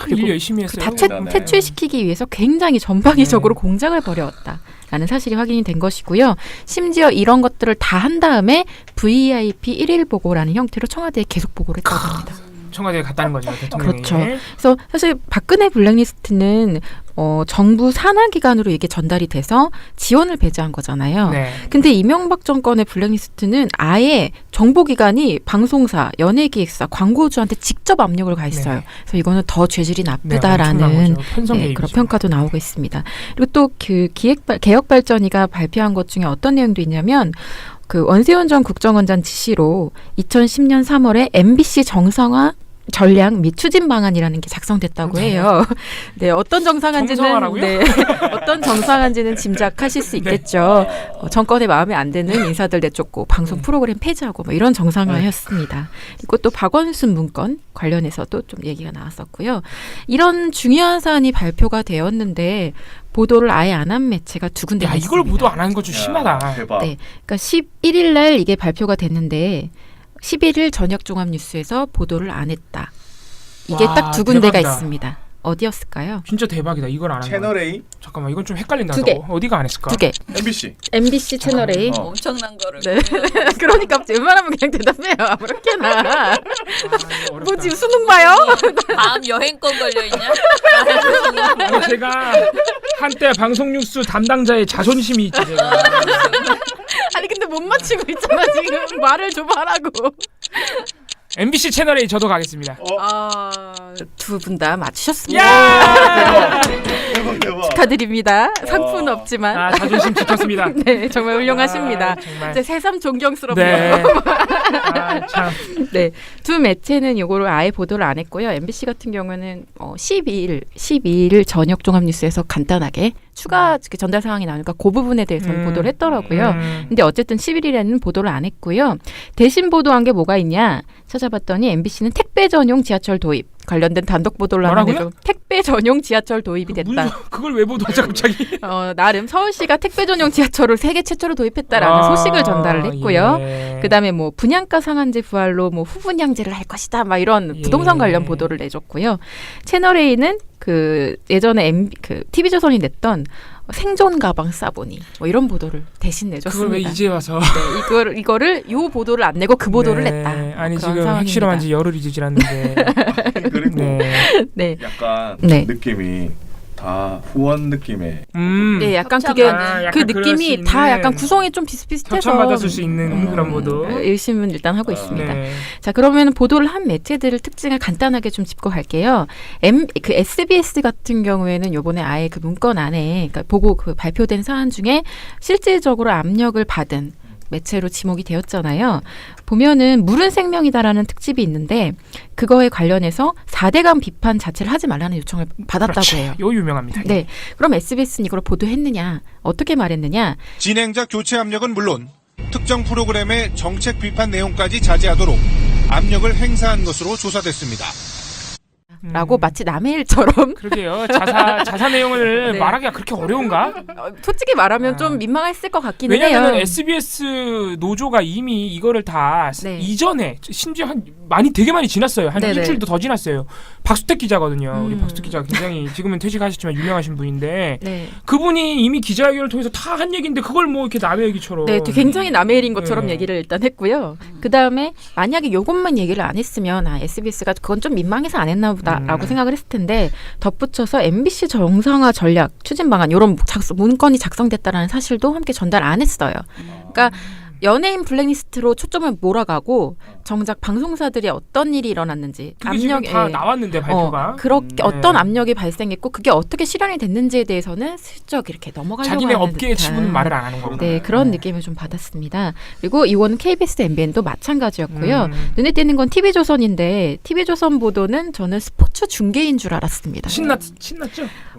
일 열심히 했어요. 퇴출시키기 위해서 굉장히 전방위적으로 공작을 벌여왔다라는 사실이 확인이 된 것이고요. 심지어 이런 것들을 다 한 다음에 VIP 1일 보고라는 형태로 청와대에 계속 보고를 했다고 합니다. 청와대에 갔다는 거죠, 대통령이. 그렇죠. 그래서 사실 박근혜 블랙리스트는 정부 산하기관으로 이게 전달이 돼서 지원을 배제한 거잖아요. 네. 근데 이명박 정권의 블랙리스트는 아예 정보기관이 방송사, 연예기획사, 광고주한테 직접 압력을 가했어요. 네. 그래서 이거는 더 죄질이 나쁘다라는 그런 평가도 나오고 있습니다. 그리고 또 그 개혁발전위가 발표한 것 중에 어떤 내용도 있냐면 그 원세훈 전 국정원장 지시로 2010년 3월에 MBC 정상화 전략 및 추진 방안이라는 게 작성됐다고 해요. 네, 어떤 어떤 정상한지는 짐작하실 수 있겠죠. 정권의 마음에 안 드는 인사들 내쫓고 방송 프로그램 폐지하고 뭐 이런 정상화였습니다. 그리고 또 박원순 문건 관련해서도 좀 얘기가 나왔었고요. 이런 중요한 사안이 발표가 되었는데 보도를 아예 안 한 매체가 두 군데가 있습니다. 이걸 보도 안 한 거 좀 심하다. 대박. 네, 그러니까 11일 날 이게 발표가 됐는데 11일 저녁 종합뉴스에서 보도를 안 했다. 이게 딱 두 군데가 대박이다. 있습니다. 어디였을까요? 진짜 대박이다. 이걸 안 한 거. 채널 A? 잠깐만, 이건 좀 헷갈린다. 두 개. 어디가 안 했을까? 두 개. MBC 채널 A. 엄청난 거를. 네. 그러니까 웬만하면 그냥 대답해요. 아무렇게나. 뭐지 수능 봐요? 다음 여행권 걸려있냐? 아니, 제가 한때 방송 뉴스 담당자의 자존심이 있지, 제가. 아니 근데 못 맞히고 있잖아 지금. 말을 좀 하라고. MBC 채널 A 저도 가겠습니다. 두 분 다 맞추셨습니다. 대박. 축하드립니다. 상품은 없지만. 자존심 지켰습니다. 네, 정말 훌륭하십니다. 정말. 이제 새삼 존경스럽네요. 네. 참. 네, 두 매체는 이거를 아예 보도를 안 했고요. MBC 같은 경우는 12일 저녁 종합뉴스에서 간단하게 추가 전달 사항이 나오니까 그 부분에 대해서는 보도를 했더라고요. 근데 어쨌든 11일에는 보도를 안 했고요. 대신 보도한 게 뭐가 있냐 찾아봤더니 MBC는 택배 전용 지하철 도입 관련된 단독 보도를 하는데도 택배 전용 지하철 도입이 됐다. 그걸 왜 보도하자 갑자기? 나름 서울시가 택배 전용 지하철을 세계 최초로 도입했다라는 소식을 전달을 했고요. 예. 그다음에 뭐 분양가 상한제 부활로 뭐 후분양제를 할 것이다. 막 이런 부동산 관련 보도를 내줬고요. 채널 A는 그 예전에 TV조선이 냈던 생존 가방 싸보니 뭐 이런 보도를 대신 내줬습니다. 그걸 왜 이제 와서? 네, 이거를 요 보도를 안 내고 그 보도를 냈다. 아니 그런 지금 핵실험한 지 열흘이 지질 않는데. 그리고 네. 약간 네. 느낌이 다 후원 느낌의. 네, 약간 그게 그 느낌이 다 약간 구성이 좀 비슷비슷해서 협찬받았을 수 있는 그런 보도. 일심은 일단 하고 있습니다. 네. 자, 그러면 보도를 한 매체들을 특징을 간단하게 좀 짚고 갈게요. 그 SBS 같은 경우에는 요번에 아예 그 문건 안에 그러니까 보고 그 발표된 사안 중에 실질적으로 압력을 받은 매체로 지목이 되었잖아요. 보면은 물은 생명이다라는 특집이 있는데 그거에 관련해서 4대강 비판 자체를 하지 말라는 요청을 받았다고 그렇지. 해요. 요 유명합니다. 네. 그럼 SBS는 이걸 보도했느냐? 어떻게 말했느냐? 진행자 교체 압력은 물론 특정 프로그램의 정책 비판 내용까지 자제하도록 압력을 행사한 것으로 조사됐습니다. 라고 마치 남의 일처럼. 그러게요. 자사 내용을 네. 말하기가 그렇게 어려운가? 솔직히 말하면 좀 민망했을 것 같기는 해요. 왜냐하면 SBS 노조가 이미 이거를 다 이전에 심지어 되게 많이 지났어요. 한 네네. 일주일도 더 지났어요. 박수택 기자거든요. 우리 박수택 기자 굉장히 지금은 퇴직하셨지만 유명하신 분인데 네. 그분이 이미 기자회견을 통해서 다 한 얘기인데 그걸 뭐 이렇게 남의 얘기처럼. 네, 굉장히 남의 일인 것처럼 얘기를 일단 했고요. 그 다음에 만약에 요것만 얘기를 안 했으면 SBS가 그건 좀 민망해서 안 했나 보다라고 생각을 했을 텐데 덧붙여서 MBC 정상화 전략 추진 방안 이런 문건이 작성됐다라는 사실도 함께 전달 안 했어요. 그러니까 연예인 블랙리스트로 초점을 몰아가고 정작 방송사들이 어떤 일이 일어났는지 그게 지금 다 나왔는데 발표가 그렇게 어떤 압력이 발생했고 그게 어떻게 실현이 됐는지에 대해서는 슬쩍 이렇게 넘어가려고 자기네 하는 업계의 듯한 치부는 말을 안 하는 거구나. 네, 그런 느낌을 좀 받았습니다. 그리고 이거는 KBS, MBN도 마찬가지였고요. 눈에 띄는 건 TV조선인데 TV조선 보도는 저는 스포츠 중계인 줄 알았습니다. 신났죠?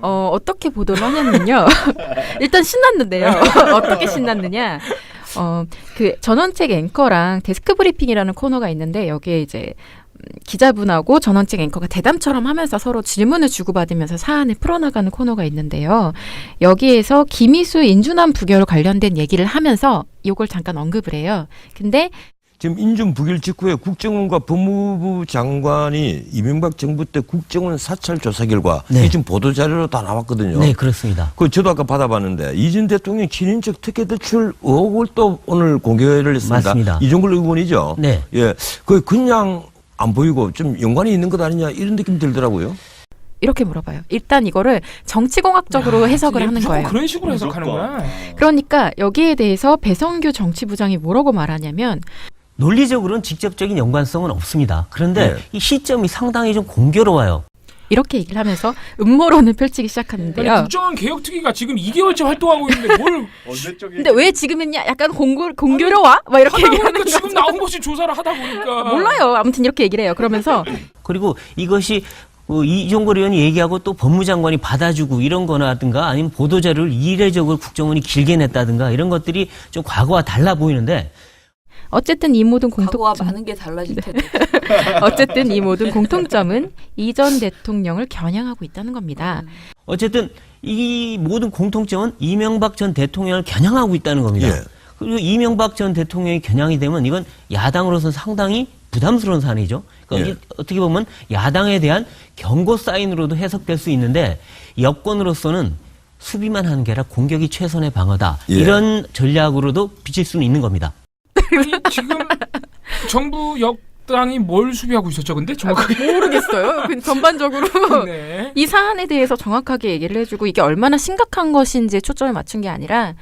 어떻게 보도를 하냐면요. 일단 신났는데요. 어떻게 신났느냐. 그 전원책 앵커랑 데스크 브리핑이라는 코너가 있는데 여기에 이제 기자분하고 전원책 앵커가 대담처럼 하면서 서로 질문을 주고받으면서 사안을 풀어나가는 코너가 있는데요. 여기에서 김희수 인준환 부결 관련된 얘기를 하면서 이걸 잠깐 언급을 해요. 근데 지금 인준 부결 직후에 국정원과 법무부 장관이 이명박 정부 때 국정원 사찰 조사 결과 이게 지금 보도자료로 다 나왔거든요. 네, 그렇습니다. 그 저도 아까 받아봤는데 이전 대통령 친인척 특혜 대출 의혹을 또 오늘 공개를 했습니다. 맞습니다. 이종걸 의원이죠. 네. 예, 그 그냥 안 보이고 좀 연관이 있는 것 아니냐 이런 느낌 들더라고요. 이렇게 물어봐요. 일단 이거를 정치공학적으로 해석을 하는 거예요. 그런 식으로 해석하는 거야. 그러니까 여기에 대해서 배성규 정치부장이 뭐라고 말하냐면 논리적으로는 직접적인 연관성은 없습니다. 그런데 이 시점이 상당히 좀 공교로워요. 이렇게 얘기를 하면서 음모론을 펼치기 시작하는데요. 아니, 국정원 개혁특위가 지금 2개월째 활동하고 있는데 뭘 근데 왜 지금 했냐? 약간 공교로워? 막 이렇게 얘기하는 거죠. 지금 나온 것이 조사를 하다 보니까 몰라요. 아무튼 이렇게 얘기를 해요. 그러면서 그리고 이것이 이종걸 의원이 얘기하고 또 법무장관이 받아주고 이런 거라든가 아니면 보도자료를 이례적으로 국정원이 길게 냈다든가 이런 것들이 좀 과거와 달라 보이는데 어쨌든 이 모든 과거와 많은 게 달라질 텐데. 어쨌든 이 모든 공통점은 이 전 대통령을 겨냥하고 있다는 겁니다. 어쨌든 이 모든 공통점은 이명박 전 대통령을 겨냥하고 있다는 겁니다. 그리고 이명박 전 대통령이 겨냥이 되면 이건 야당으로서는 상당히 부담스러운 사안이죠. 그러니까 이게 어떻게 보면 야당에 대한 경고 사인으로도 해석될 수 있는데 여권으로서는 수비만 하는 게 아니라 공격이 최선의 방어다. 이런 전략으로도 비칠 수는 있는 겁니다. 아니, 지금 정부 여당이 뭘 수비하고 있었죠, 근데 정확하게 모르겠어요. 전반적으로 네. 이 사안에 대해서 정확하게 얘기를 해주고 이게 얼마나 심각한 것인지에 초점을 맞춘 게 아니라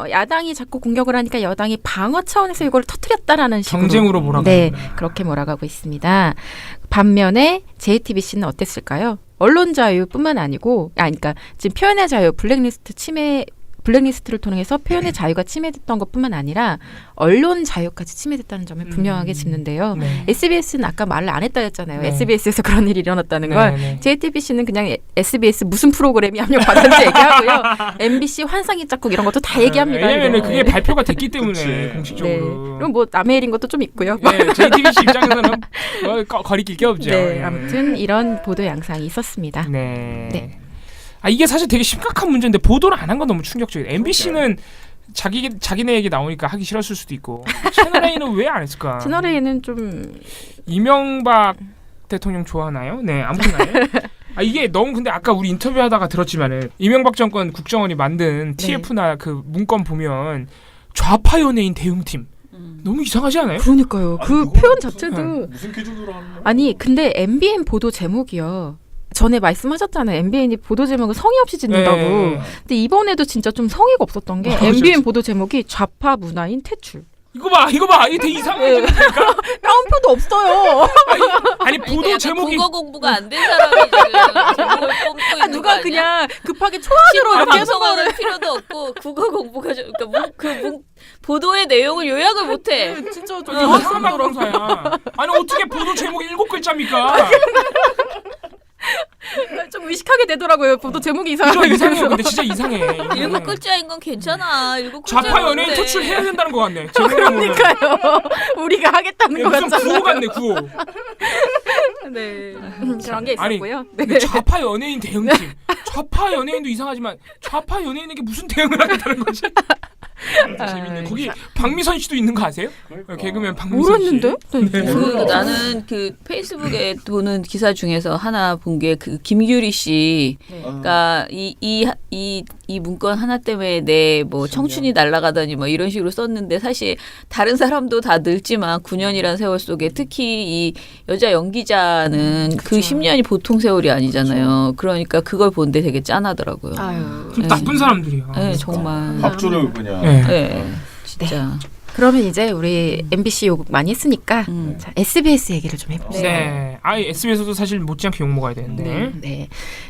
야당이 자꾸 공격을 하니까 여당이 방어 차원에서 이걸 터뜨렸다라는 식으로 경쟁으로 몰아가는 네, 그렇게 몰아가고 있습니다. 반면에 JTBC는 어땠을까요? 언론 자유뿐만 아니고, 그러니까 지금 표현의 자유, 블랙리스트를 통해서 표현의 자유가 침해됐던 것뿐만 아니라 언론 자유까지 침해됐다는 점을 분명하게 짚는데요. SBS는 아까 말을 안 했다 했잖아요. SBS에서 그런 일이 일어났다는 걸. JTBC는 그냥 SBS 무슨 프로그램이 압력받았는지 얘기하고요. MBC 환상의 짝꿍 이런 것도 다 얘기합니다. 왜냐면 그게 발표가 됐기 때문에 공식적으로. 그럼 뭐 남의 일인 것도 좀 있고요. JTBC 입장에서는 거리낄 게 없죠. 네, 아무튼 이런 보도 양상이 있었습니다. 네. 이게 사실 되게 심각한 문제인데 보도를 안 한 건 너무 충격적이에요. MBC는 자기네 얘기 나오니까 하기 싫었을 수도 있고 채널A는 왜 안 했을까? 채널A는 좀 이명박 대통령 좋아하나요? 네, 아무튼 이게 너무 근데 아까 우리 인터뷰하다가 들었지만은 이명박 정권 국정원이 만든 TF나 그 문건 보면 좌파 연예인 대응팀 너무 이상하지 않아요? 그러니까요. 그 표현 자체도 무슨 기준으로 하는 거야? 아니 근데 MBN 보도 제목이요. 전에 말씀하셨잖아요. MBN이 보도 제목을 성의 없이 짓는다고. 근데 이번에도 진짜 좀 성의가 없었던 게 MBN 보도 제목이 좌파 문화인 퇴출. 이거 봐. 이게 되게 이상해. 따옴표도 없어요. 아니 보도 제목이 국어 공부가 안 된 사람이 지금 제목을 뽐고 있는 누가 거 그냥 급하게 초안으로 방송하는 필요도 없고 국어 공부가 그러니까 보도의 내용을 요약을 못해. 진짜 좀 이상한 방송사야. 아니 어떻게 보도 제목이 7글자입니까? 좀 의식하게 되더라고요. 보도 제목이 이상해요. 이상해요. 근데 진짜 이상해. 7글자인 건 괜찮아. 7글자. 좌파 연예인 퇴출해야 된다는 것 같네. 그러니까요. 우리가 하겠다는 것 같잖아요. 무슨 구호 같네, 구호. 네. 그런 게 있었고요. 아니, 좌파 연예인 대응팀. 좌파 연예인도 이상하지만 좌파 연예인에게 무슨 대응을 하겠다는 거지? 재밌네. 거기 박미선 씨도 있는 거 아세요? 개그맨 박미선 씨. 모르겠는데? 나는 그 페이스북에 도는 기사 중에서 하나 본 게 그 김규리 씨가 이 문건 하나 때문에 내 뭐 청춘이 날아가다니 뭐 이런 식으로 썼는데 사실 다른 사람도 다 늙지만 9년이라는 세월 속에 특히 이 여자 연기자는 그 10년이 보통 세월이 아니잖아요. 그러니까 그걸 본데 되게 짠하더라고요. 좀 나쁜 사람들이야. 네, 정말. 밥줄을 그냥. 네. 진짜. 그러면 이제 우리 MBC 욕 많이 했으니까 자, SBS 얘기를 좀 해봅시다. 네. SBS도 사실 못지않게 욕 먹어야 되는데. 네.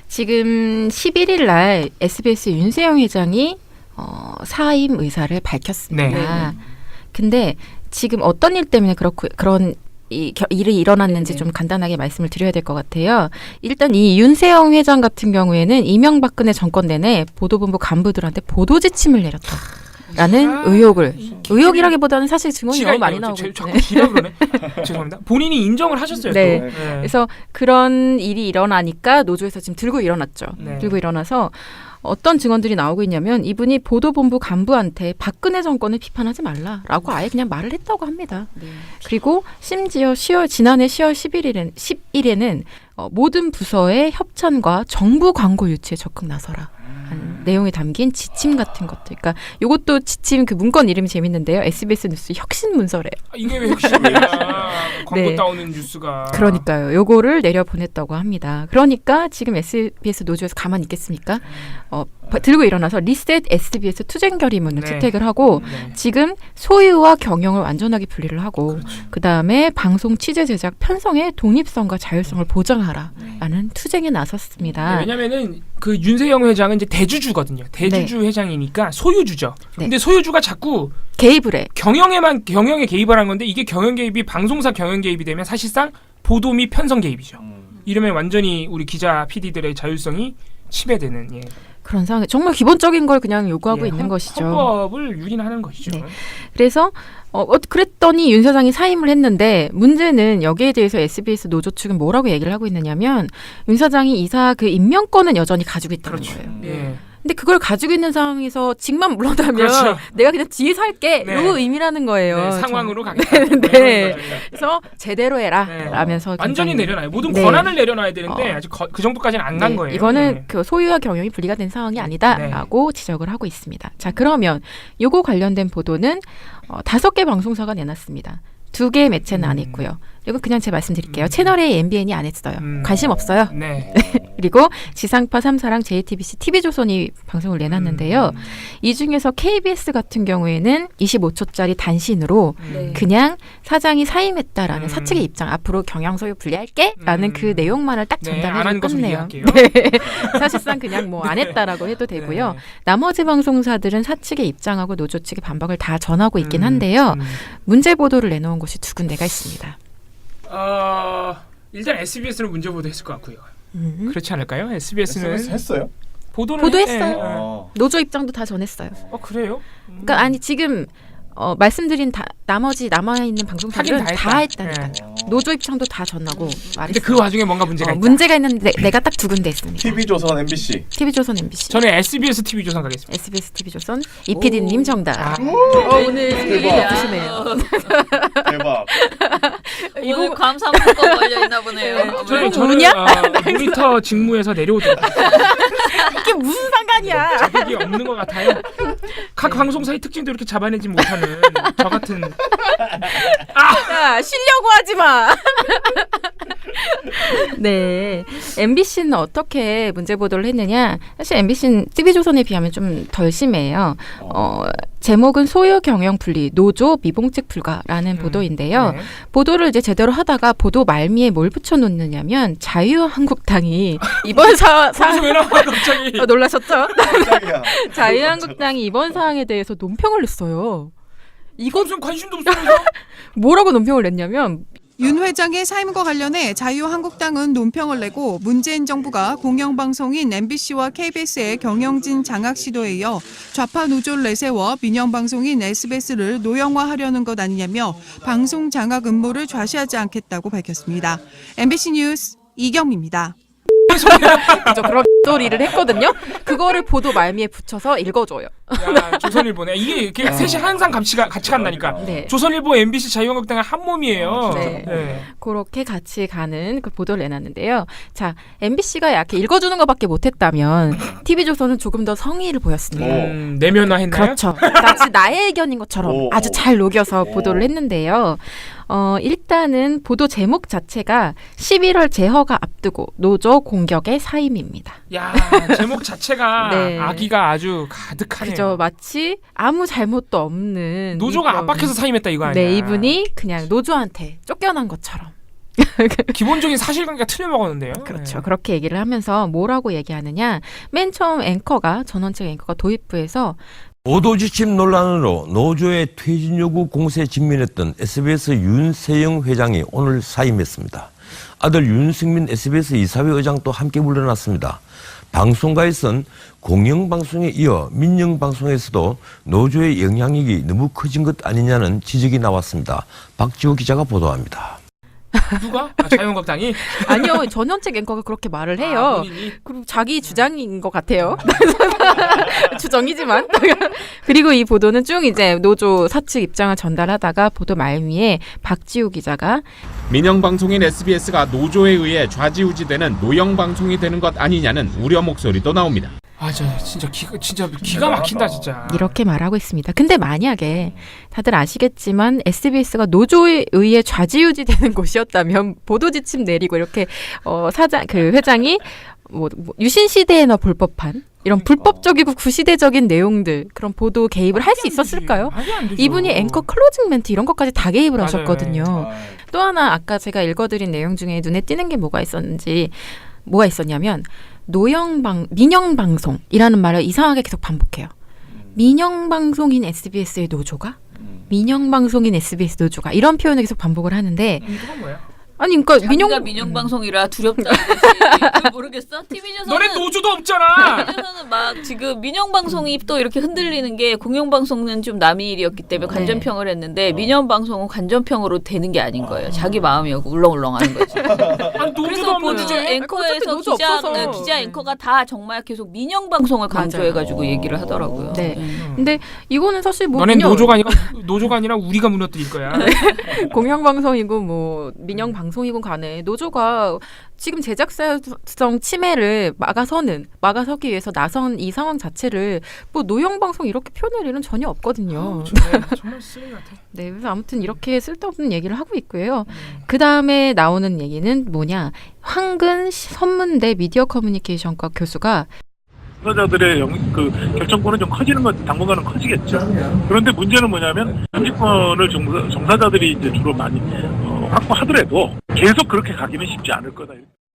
지금 11일 날 SBS 윤세영 회장이 사임 의사를 밝혔습니다. 네. 근데 지금 어떤 일 때문에 그런 일이 일어났는지 좀 간단하게 말씀을 드려야 될 것 같아요. 일단 이 윤세영 회장 같은 경우에는 이명박근혜 정권 내내 보도본부 간부들한테 보도 지침을 내렸다라는 의혹이라기보다는 사실 증언이 너무 많이 나오고 자꾸 기라 그러네. 죄송합니다. 본인이 인정을 하셨어요. 네. 또. 네. 그래서 그런 일이 일어나니까 노조에서 지금 들고 일어났죠. 네. 들고 일어나서 어떤 증언들이 나오고 있냐면 이분이 보도본부 간부한테 박근혜 정권을 비판하지 말라라고 아예 그냥 말을 했다고 합니다. 그리고 심지어 지난해 10월 11일에는 모든 부서의 협찬과 정부 광고 유치에 적극 나서라. 내용이 담긴 지침 같은 것들. 그러니까 이것도 지침 그 문건 이름이 재밌는데요. SBS 뉴스 혁신 문서래요. 이게 왜 혁신이야? 광고 따오는 뉴스가. 그러니까요. 요거를 내려보냈다고 합니다. 그러니까 지금 SBS 노조에서 가만히 있겠습니까? 들고 일어나서 리셋 SBS 투쟁 결의문을 채택을 하고 지금 소유와 경영을 완전하게 분리를 하고 그다음에 방송 취재 제작 편성의 독립성과 자율성을 보장하라라는 투쟁에 나섰습니다. 네, 왜냐면은 그 윤세영 회장은 이제 대주주거든요. 대주주 회장이니까 소유주죠. 근데 소유주가 자꾸 개입을 해. 경영에 개입을 한 건데 이게 경영 개입이 방송사 경영 개입이 되면 사실상 보도 및 편성 개입이죠. 이러면 완전히 우리 기자 PD들의 자율성이 침해되는 그런 상황. 정말 기본적인 걸 그냥 요구하고 있는 것이죠. 헌법을 유린하는 것이죠. 네. 그래서 그랬더니 윤 사장이 사임을 했는데 문제는 여기에 대해서 SBS 노조 측은 뭐라고 얘기를 하고 있느냐면 윤 사장이 이사 그 임명권은 여전히 가지고 있다는 거예요. 근데 그걸 가지고 있는 상황에서 직만 물러나면 내가 그냥 뒤에서 할게 요 의미라는 거예요. 상황으로 가겠다. 그래서 제대로 해라 라면서 완전히 내려놔요. 모든 권한을 내려놔야 되는데 아직 그 정도까지는 안 간 거예요. 이거는 그 소유와 경영이 분리가 된 상황이 아니다라고 지적을 하고 있습니다. 자, 그러면 요거 관련된 보도는 5개 방송사가 내놨습니다. 2개의 매체는 안 했고요. 이거 그냥 제가 말씀드릴게요. 채널A, MBN이 안 했어요. 관심 없어요. 그리고 지상파 3사랑 JTBC, TV조선이 방송을 내놨는데요. 이 중에서 KBS 같은 경우에는 25초짜리 단신으로 그냥 사장이 사임했다라는 사측의 입장, 앞으로 경영 소유 분리할게 라는 그 내용만을 딱 전달해서 끝내요. 사실상 그냥 뭐 안 했다라고 해도 되고요. 나머지 방송사들은 사측의 입장하고 노조 측의 반박을 다 전하고 있긴 한데요. 문제 보도를 내놓은 곳이 2군데가 있습니다. 일단 SBS는 문제 보도했을 것 같고요. 그렇지 않을까요? SBS는 했어요? 보도했어요. 노조 입장도 다 전했어요. 그래요? 그러니까 아니 지금 말씀드린 나머지 남아있는 방송사들은 다 했다니까요. 노조 입장도 다 전하고 말했어요. 근데 그 와중에 뭔가 문제가 있다. 문제가 있는데 내가 딱 2군데 있습니다. TV조선, MBC. TV조선, MBC. 저는 SBS TV조선 가겠습니다. SBS TV조선 이PD님 정답. 오늘 스킬이 높으시네요. 대박. 오늘 감사문건 걸려있나 보네요. 저는 모니터 직무에서 내려오도록 이게 무슨 상관이야. 자격이 없는 것 같아요. 각 방송사의 특징도 이렇게 잡아내지 못하는 저 같은 야, 쉬려고 하지 마. 네, MBC는 어떻게 문제 보도를 했느냐? 사실 MBC는 TV조선에 비하면 좀 덜 심해요. 제목은 소유 경영 분리, 노조 미봉책 불가라는 보도인데요. 보도를 이제 제대로 하다가 보도 말미에 뭘 붙여놓느냐면 자유한국당이 이번 왜 나와 갑자기? 놀라셨죠? 자유한국당이 이번 사항에 대해서 논평을 냈어요. 이거 좀 관심도 없어요. 뭐라고 논평을 냈냐면 윤 회장의 사임과 관련해 자유한국당은 논평을 내고 문재인 정부가 공영방송인 MBC와 KBS의 경영진 장악 시도에 이어 좌파 노조를 내세워 민영방송인 SBS를 노형화하려는 것 아니냐며 방송 장악 음모를 좌시하지 않겠다고 밝혔습니다. MBC 뉴스 이경미입니다. 그런 소리를 했거든요. 그거를 보도 말미에 붙여서 읽어줘요. 야, 조선일보네. 이게 셋이 항상 같이 간다니까. 조선일보, MBC, 자유한국당은 한 몸이에요. 그렇게 같이 가는 그 보도를 내놨는데요. 자, MBC가 약간 읽어주는 것밖에 못했다면 TV조선은 조금 더 성의를 보였습니다. 내면화했나요? 그렇죠. 마치 나의 의견인 것처럼 아주 잘 녹여서 보도를 했는데요. 일단은 보도 제목 자체가 11월 제허가 앞두고 노조 공격의 사임입니다. 야, 제목 자체가 아기가 아주 가득하네요. 그죠. 마치 아무 잘못도 없는 노조가 압박해서 사임했다 이거 아니야. 네, 이분이 그냥 노조한테 쫓겨난 것처럼. 기본적인 사실관계가 틀려먹었는데요. 그렇죠. 네. 그렇게 얘기를 하면서 뭐라고 얘기하느냐. 맨 처음 전원책 앵커가 도입부에서 보도지침 논란으로 노조의 퇴진 요구 공세에 직면했던 SBS 윤세영 회장이 오늘 사임했습니다. 아들 윤승민 SBS 이사회 의장도 함께 물러났습니다. 방송가에선 공영방송에 이어 민영방송에서도 노조의 영향력이 너무 커진 것 아니냐는 지적이 나왔습니다. 박지호 기자가 보도합니다. 누가? 자유한국당이? 아니요. 전원책 앵커가 그렇게 말을 해요. 그리고 자기 주장인 것 같아요. 주정이지만. 그리고 이 보도는 쭉 이제 노조 사측 입장을 전달하다가 보도 말미에 박지우 기자가 민영방송인 SBS가 노조에 의해 좌지우지되는 노영방송이 되는 것 아니냐는 우려 목소리도 나옵니다. 진짜 기가 막힌다 진짜. 이렇게 말하고 있습니다. 근데 만약에 다들 아시겠지만 SBS가 노조에 의해 좌지우지되는 곳이었다면 보도 지침 내리고 이렇게 회장이 유신 시대에 볼 법한 이런 불법적이고 구시대적인 내용들 그런 보도 개입을 할 수 있었을까요? 이분이 앵커 클로징 멘트 이런 것까지 다 개입을 하셨거든요. 또 하나 아까 제가 읽어드린 내용 중에 눈에 띄는 게 뭐가 있었냐면 민영방송이라는 말을 이상하게 계속 반복해요. 민영방송인 SBS의 노조가? 민영방송인 SBS 노조가? 이런 표현을 계속 반복을 하는데 그건 뭐야? 아니 그러니까 민영방송이라 두렵다. 모르겠어? TV조선은 너네 노조도 없잖아. TV조선은 막 지금 민영방송이 또 이렇게 흔들리는 게 공영방송은 좀 남의 일이었기 때문에 관전평을 했는데 민영방송은 관전평으로 되는 게 아닌 거예요. 자기 마음이었고 울렁울렁하는 거지. 그래서 보도 앵커에서 기자 앵커가 다 정말 계속 민영방송을 강조해가지고 얘기를 하더라고요. 네. 근데 이거는 사실 너네 노조가 아니라 우리가 무너뜨릴 거야. 공영방송이고 민영방송이고 간에 노조가 지금 제작사성 침해를 막아서기 위해서 나선 이 상황 자체를 노영방송 이렇게 표현할 일은 전혀 없거든요. 정말 쓰레기 같아. 네, 그래서 아무튼 이렇게 쓸데없는 얘기를 하고 있고요. 그 다음에 나오는 얘기는 황근 선문대 미디어 커뮤니케이션과 교수가 종사자들의 결정권은 좀 커지는 건 당분간은 커지겠죠. 그런데 문제는 뭐냐면 정치권을 종사자들이 이제 주로 많이 확보하더라도 계속 그렇게 가기는 쉽지 않을 거다.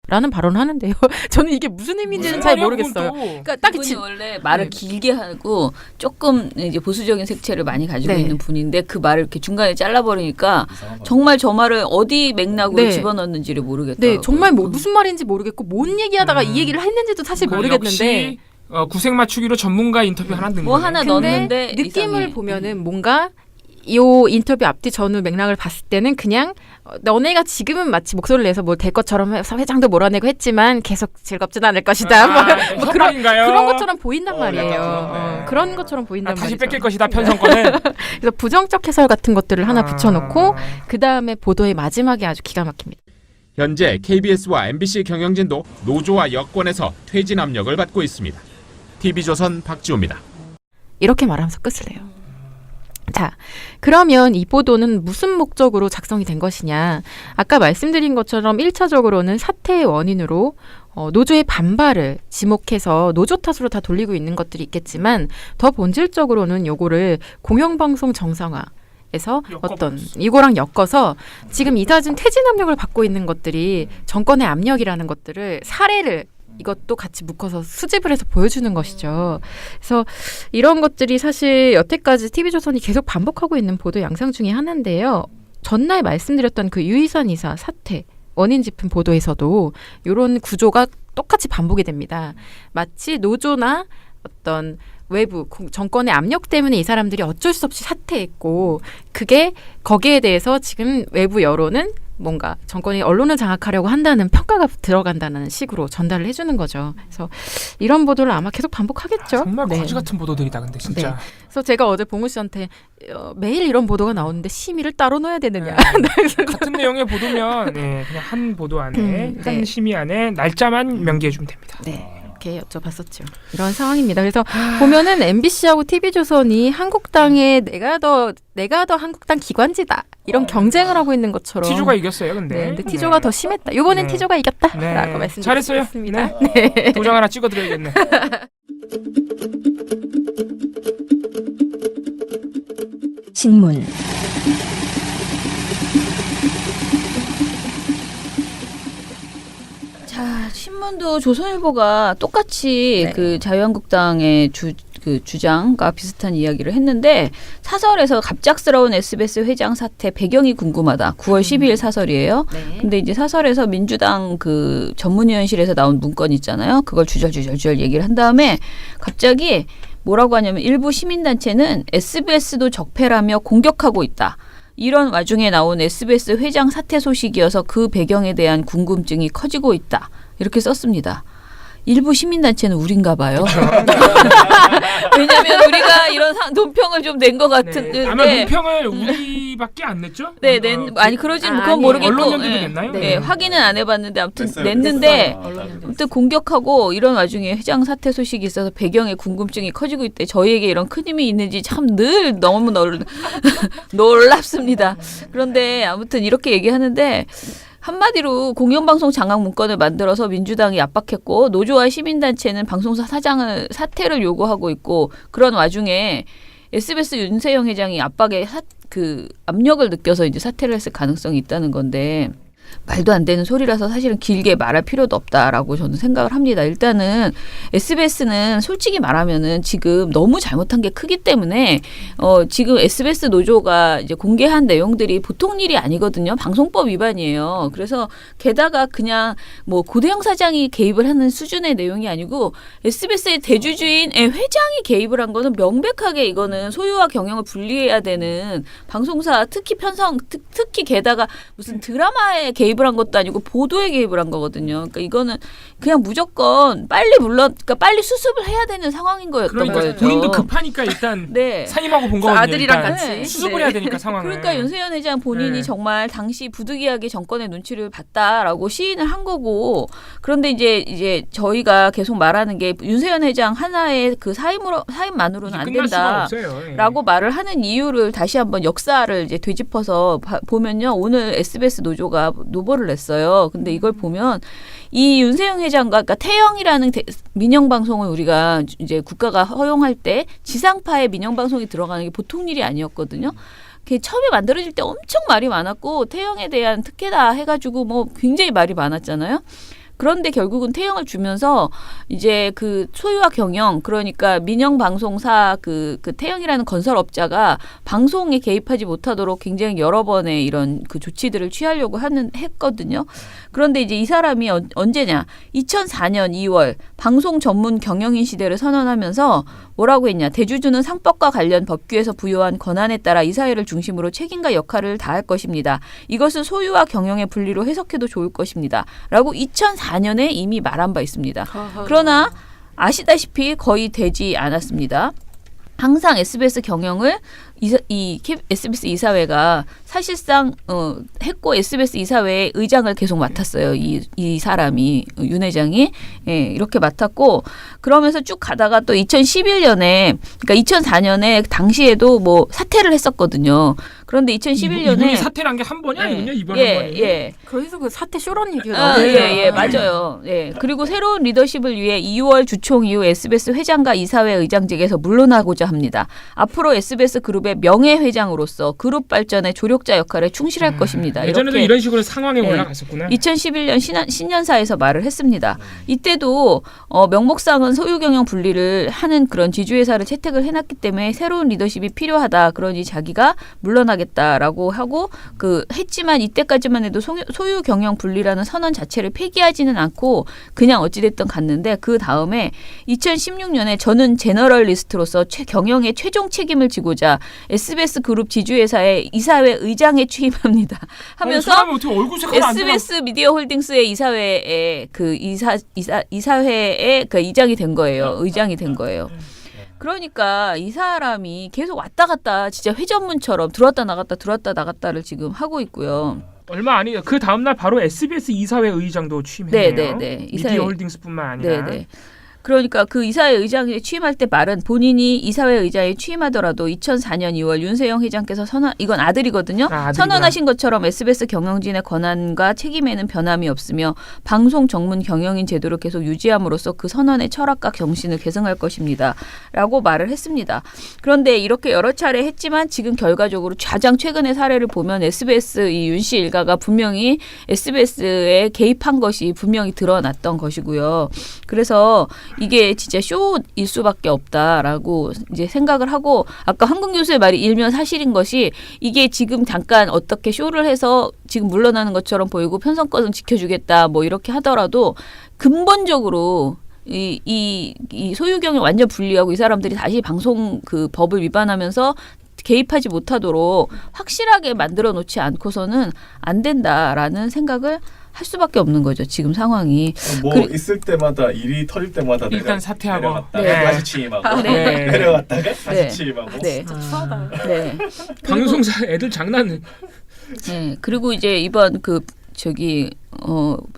라는 발언을 하는데요. 저는 이게 무슨 의미인지는 잘 모르겠어요. 그러니까 딱 원래 말을 길게 하고 조금 이제 보수적인 색채를 많이 가지고 있는 분인데 그 말을 이렇게 중간에 잘라버리니까 정말 저 말을 어디 맥락으로 집어넣는지를 모르겠더라고요. 네, 정말 무슨 말인지 모르겠고 뭔 얘기하다가 이 얘기를 했는지도 사실 모르겠는데 구색 맞추기로 전문가 인터뷰 하나 넣는 거예요. 하나 넣었는데 느낌을 보면은 뭔가 이 인터뷰 앞뒤 전후 맥락을 봤을 때는 그냥 너네가 지금은 마치 목소리를 내서 될 것처럼 회장도 몰아내고 했지만 계속 즐겁진 않을 것이다. 그런 것처럼 보인단 말이에요. 그런 것처럼 보인단 말이죠. 다시 뺏길 것이다 편성권을. 그래서 부정적 해설 같은 것들을 하나 붙여놓고 그 다음에 보도의 마지막에 아주 기가 막힙니다. 현재 KBS와 MBC 경영진도 노조와 여권에서 퇴진 압력을 받고 있습니다. TV조선 박지호입니다. 이렇게 말하면서 끝을 내요. 자, 그러면 이 보도는 무슨 목적으로 작성이 된 것이냐. 아까 말씀드린 것처럼 1차적으로는 사태의 원인으로 노조의 반발을 지목해서 노조 탓으로 다 돌리고 있는 것들이 있겠지만 더 본질적으로는 요거를 공영방송 정상화에서 이거랑 엮어서 지금 이다진 퇴진 압력을 받고 있는 것들이 정권의 압력이라는 것들을 사례를 이것도 같이 묶어서 수집을 해서 보여주는 것이죠. 그래서 이런 것들이 사실 여태까지 TV조선이 계속 반복하고 있는 보도 양상 중에 하나인데요. 전날 말씀드렸던 그 유희선 이사 사태 원인 짚은 보도에서도 이런 구조가 똑같이 반복이 됩니다. 마치 노조나 어떤 외부 정권의 압력 때문에 이 사람들이 어쩔 수 없이 사퇴했고 그게 거기에 대해서 지금 외부 여론은 뭔가 정권이 언론을 장악하려고 한다는 평가가 들어간다는 식으로 전달을 해주는 거죠. 그래서 이런 보도를 아마 계속 반복하겠죠. 정말 거지 같은 보도들이다 근데 진짜. 네. 그래서 제가 어제 봉우 씨한테 매일 이런 보도가 나오는데 심의를 따로 넣어야 되느냐. 같은 내용의 보도면 그냥 한 보도 안에 한 심의 안에 날짜만 명기해주면 됩니다. 네. 이렇게 여쭤봤었죠. 이런 상황입니다. 그래서 보면은 MBC하고 TV조선이 한국당에 내가 더 한국당 기관지다. 이런 경쟁을 하고 있는 것처럼. 티조가 이겼어요, 근데. 근데 티조가 더 심했다. 이번엔 티조가 이겼다라고 말씀드렸습니다. 잘했어요. 도장 하나 찍어드려야겠네. 신문. 자, 신문도 조선일보가 똑같이 그 자유한국당의 주장과 비슷한 이야기를 했는데 사설에서 갑작스러운 SBS 회장 사태 배경이 궁금하다. 9월 12일 사설이에요. 근데 이제 사설에서 민주당 그 전문위원실에서 나온 문건 있잖아요. 그걸 주절주절 얘기를 한 다음에 갑자기 뭐라고 하냐면 일부 시민단체는 SBS도 적폐라며 공격하고 있다. 이런 와중에 나온 SBS 회장 사퇴 소식이어서 그 배경에 대한 궁금증이 커지고 있다. 이렇게 썼습니다. 일부 시민단체는 우린가 봐요. 왜냐하면 우리가 이런 논평을 좀 낸 것 같은데. 아마 논평을 우리밖에 안 냈죠? 네, 아니 그러진 그건 모르겠고. 언론연대도 냈나요? 네, 확인은 안 해봤는데 아무튼 냈는데 아무튼 공격하고 이런 와중에 회장 사퇴 소식이 있어서 배경에 궁금증이 커지고 있대. 저희에게 이런 큰 힘이 있는지 참 늘 너무 놀랍습니다. 그런데 아무튼 이렇게 얘기하는데 한마디로 공영방송 장악 문건을 만들어서 민주당이 압박했고 노조와 시민단체는 방송사 사장을 사퇴를 요구하고 있고 그런 와중에 SBS 윤세영 회장이 압력을 느껴서 이제 사퇴를 했을 가능성이 있다는 건데 말도 안 되는 소리라서 사실은 길게 말할 필요도 없다라고 저는 생각을 합니다. 일단은 SBS는 솔직히 말하면은 지금 너무 잘못한 게 크기 때문에 지금 SBS 노조가 이제 공개한 내용들이 보통 일이 아니거든요. 방송법 위반이에요. 그래서 게다가 그냥 뭐 고대영 사장이 개입을 하는 수준의 내용이 아니고 SBS의 대주주인 회장이 개입을 한 거는 명백하게 이거는 소유와 경영을 분리해야 되는 방송사 특히 게다가 무슨 드라마에 개입을 한 것도 아니고 보도에 개입을 한 거거든요. 그러니까 이거는 그냥 무조건 빨리 수습을 해야 되는 상황인 거였던 거예요. 본인도 급하니까 일단 사임하고 본 거거든요. 아들이랑 같이 수습을 해야 되니까 상황을. 그러니까 윤세현 회장 본인이 정말 당시 부득이하게 정권의 눈치를 봤다라고 시인을 한 거고 그런데 이제 저희가 계속 말하는 게 윤세현 회장 하나의 그 사임만으로는 안 된다라고 말을 하는 이유를 다시 한번 역사를 이제 되짚어서 보면요. 오늘 SBS 노조가 노보를 냈어요. 근데 이걸 보면 이 윤세영 회장과 그러니까 태영이라는 민영방송을 우리가 이제 국가가 허용할 때 지상파의 민영방송이 들어가는 게 보통 일이 아니었거든요. 처음에 만들어질 때 엄청 말이 많았고 태영에 대한 특혜다 해가지고 뭐 굉장히 말이 많았잖아요. 그런데 결국은 태영을 주면서 이제 그 소유와 경영 그러니까 민영 방송사 그 태영이라는 건설업자가 방송에 개입하지 못하도록 굉장히 여러 번의 이런 그 조치들을 취하려고 했거든요. 그런데 이제 이 사람이 언제냐? 2004년 2월 방송 전문 경영인 시대를 선언하면서 뭐라고 했냐? 대주주는 상법과 관련 법규에서 부여한 권한에 따라 이 사회를 중심으로 책임과 역할을 다할 것입니다. 이것을 소유와 경영의 분리로 해석해도 좋을 것입니다. 라고 2004년에 이미 말한 바 있습니다. 그러나 아시다시피 거의 되지 않았습니다. 항상 SBS 경영을 SBS 이사회가 사실상 했고 SBS 이사회의 의장을 계속 맡았어요. 이 사람이 윤 회장이 이렇게 맡았고 그러면서 쭉 가다가 또 2011년에 그러니까 2004년에 당시에도 뭐 사퇴를 했었거든요. 그런데 2011년에 이분이 사퇴를 한 게 한 번이 아니군요. 이번 한 번이. 그래서 그 사퇴 쇼런 얘기가 나와요. 맞아요. 그리고 새로운 리더십을 위해 2월 주총 이후 SBS 회장과 이사회 의장직에서 물러나고자 합니다. 앞으로 SBS 그룹의 명예회장으로서 그룹 발전의 조력자 역할에 충실할 것입니다. 예전에도 이런 식으로 상황에 올라갔었구나. 2011년 신년사에서 말을 했습니다. 이때도 명목상은 소유경영 분리를 하는 그런 지주회사를 채택을 해놨기 때문에 새로운 리더십이 필요하다. 그러니 자기가 물러나겠다라고 하고 했지만 이때까지만 해도 소유경영 분리라는 선언 자체를 폐기하지는 않고 그냥 어찌됐든 갔는데 그 다음에 2016년에 저는 제너럴리스트로서 경영의 최종 책임을 지고자 SBS 그룹 지주회사의 이사회 의장에 취임합니다. 하면서 SBS 미디어 홀딩스의 이사회에 이사회의 그 의장이 된 거예요. 그러니까 이 사람이 계속 왔다 갔다 진짜 회전문처럼 들어왔다 나갔다를 지금 하고 있고요. 얼마 아니에요. 그 다음날 바로 SBS 이사회 의장도 취임했네요. 네. 미디어 홀딩스뿐만 아니라. 네. 그러니까 그 이사회 의장에 취임할 때 말은 본인이 이사회 의장에 취임하더라도 2004년 2월 윤세영 회장께서 이건 아들이거든요. 선언하신 것처럼 SBS 경영진의 권한과 책임에는 변함이 없으며 방송 정문 경영인 제도를 계속 유지함으로써 그 선언의 철학과 정신을 계승할 것입니다. 라고 말을 했습니다. 그런데 이렇게 여러 차례 했지만 지금 결과적으로 가장 최근의 사례를 보면 SBS 이 윤 씨 일가가 분명히 SBS에 개입한 것이 분명히 드러났던 것이고요. 그래서 이게 진짜 쇼일 수밖에 없다라고 이제 생각을 하고 아까 한국 교수의 말이 일면 사실인 것이 이게 지금 잠깐 어떻게 쇼를 해서 지금 물러나는 것처럼 보이고 편성권은 지켜주겠다 뭐 이렇게 하더라도 근본적으로 이 소유경을 완전 분리하고 이 사람들이 다시 방송 그 법을 위반하면서 개입하지 못하도록 확실하게 만들어 놓지 않고서는 안 된다라는 생각을 할 수밖에 없는 거죠. 지금 상황이. 뭐 있을 때마다 일이 터질 때마다 일단 사퇴하고 내려갔다가 다시 취임하고 내려갔다가 다시 취임하고. 진짜 추하다. 네. 방송사 애들 장난. 네. 그리고 이제 이번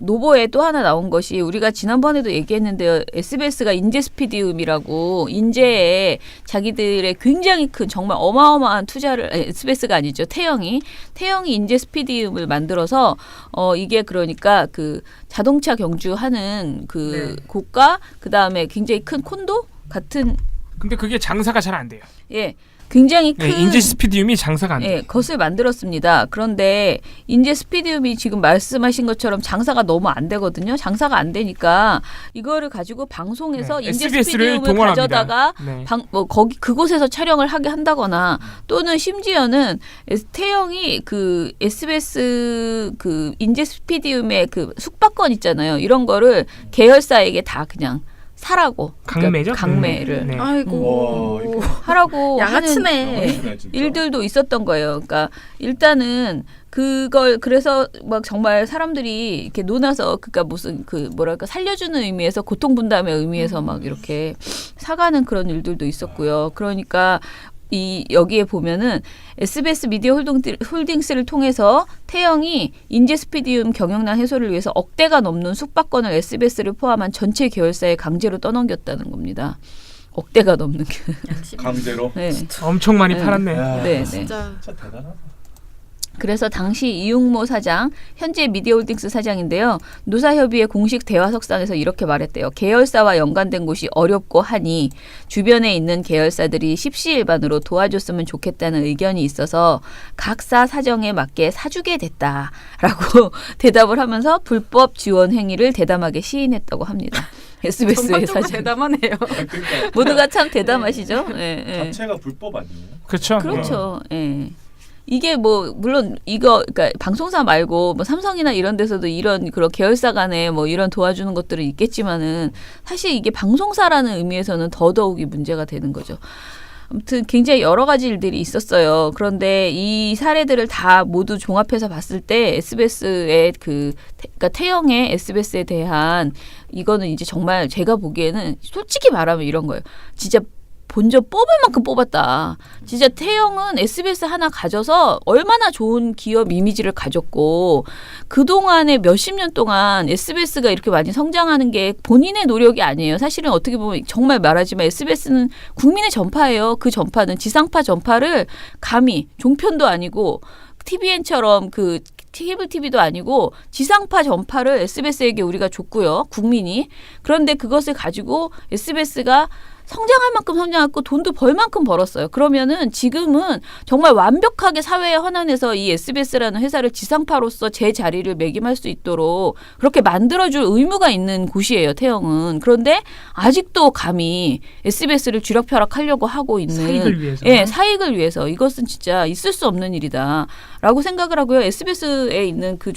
노보에 또 하나 나온 것이 우리가 지난번에도 얘기했는데요. SBS가 인재 스피디움이라고 인재에 자기들의 굉장히 큰 정말 어마어마한 투자를 SBS가 아니죠. 태영이 인재 스피디움을 만들어서 이게 그러니까 그 자동차 경주하는 그 고가 그다음에 굉장히 큰 콘도 같은 근데 그게 장사가 잘 안 돼요. 예. 굉장히 큰 인재 스피디움이 장사가 안 돼요. 것을 만들었습니다. 그런데 인재 스피디움이 지금 말씀하신 것처럼 장사가 너무 안 되거든요. 장사가 안 되니까 이거를 가지고 방송에서 인재 스피디움을 가져다가 그곳에서 촬영을 하게 한다거나 또는 심지어는 태영이 그 SBS 그 인재 스피디움의 그 숙박권 있잖아요. 이런 거를 계열사에게 다 그냥 사라고 강매죠? 강매를 네. 아이고 하라고 양아치네. 하는 일들도 있었던 거예요. 그러니까 일단은 그걸 그래서 막 정말 사람들이 이렇게 논아서 그러니까 무슨 그 뭐랄까 살려주는 의미에서 고통 분담의 의미에서 막 이렇게 사가는 그런 일들도 있었고요. 그러니까 여기에 보면은 SBS 미디어 홀딩스를 통해서 태영이 인재 스피디움 경영난 해소를 위해서 억대가 넘는 숙박권을 SBS를 포함한 전체 계열사에 강제로 떠넘겼다는 겁니다. 억대가 넘는 강제로? 네. 엄청 많이 팔았네. 네, 진짜 대단하다. 그래서 당시 이용모 사장, 현재 미디어홀딩스 사장인데요. 노사협의회 공식 대화석상에서 이렇게 말했대요. 계열사와 연관된 곳이 어렵고 하니 주변에 있는 계열사들이 십시일반으로 도와줬으면 좋겠다는 의견이 있어서 각사 사정에 맞게 사주게 됐다라고 대답을 하면서 불법 지원 행위를 대담하게 시인했다고 합니다. SBS의 사장. 대담하네요. 모두가 참 대담하시죠? 네, 자체가 불법 아니에요? 그렇죠. 예. 이게 뭐 물론 이거 그러니까 방송사 말고 뭐 삼성이나 이런 데서도 이런 그런 계열사 간에 뭐 이런 도와주는 것들은 있겠지만은 사실 이게 방송사라는 의미에서는 더더욱이 문제가 되는 거죠. 아무튼 굉장히 여러 가지 일들이 있었어요. 그런데 이 사례들을 다 모두 종합해서 봤을 때 SBS의 그러니까 태영의 SBS에 대한 이거는 이제 정말 제가 보기에는 솔직히 말하면 이런 거예요. 진짜 본전 뽑을 만큼 뽑았다. 진짜 태영은 SBS 하나 가져서 얼마나 좋은 기업 이미지를 가졌고 그동안에 몇십 년 동안 SBS가 이렇게 많이 성장하는 게 본인의 노력이 아니에요. 사실은 어떻게 보면 정말 말하지만 SBS는 국민의 전파예요. 그 전파는 지상파 전파를 감히 종편도 아니고 TVN처럼 그 케이블 TV도 아니고 지상파 전파를 SBS에게 우리가 줬고요. 국민이. 그런데 그것을 가지고 SBS가 성장할 만큼 성장했고 돈도 벌 만큼 벌었어요. 그러면은 지금은 정말 완벽하게 사회에 헌안해서 이 SBS라는 회사를 지상파로서 제 자리를 매김할 수 있도록 그렇게 만들어줄 의무가 있는 곳이에요. 태영은. 그런데 아직도 감히 SBS를 쥐락펴락하려고 하고 있는 사익을 위해서. 예, 사익을 위해서 이것은 진짜 있을 수 없는 일이다라고 생각을 하고요. SBS에 있는 그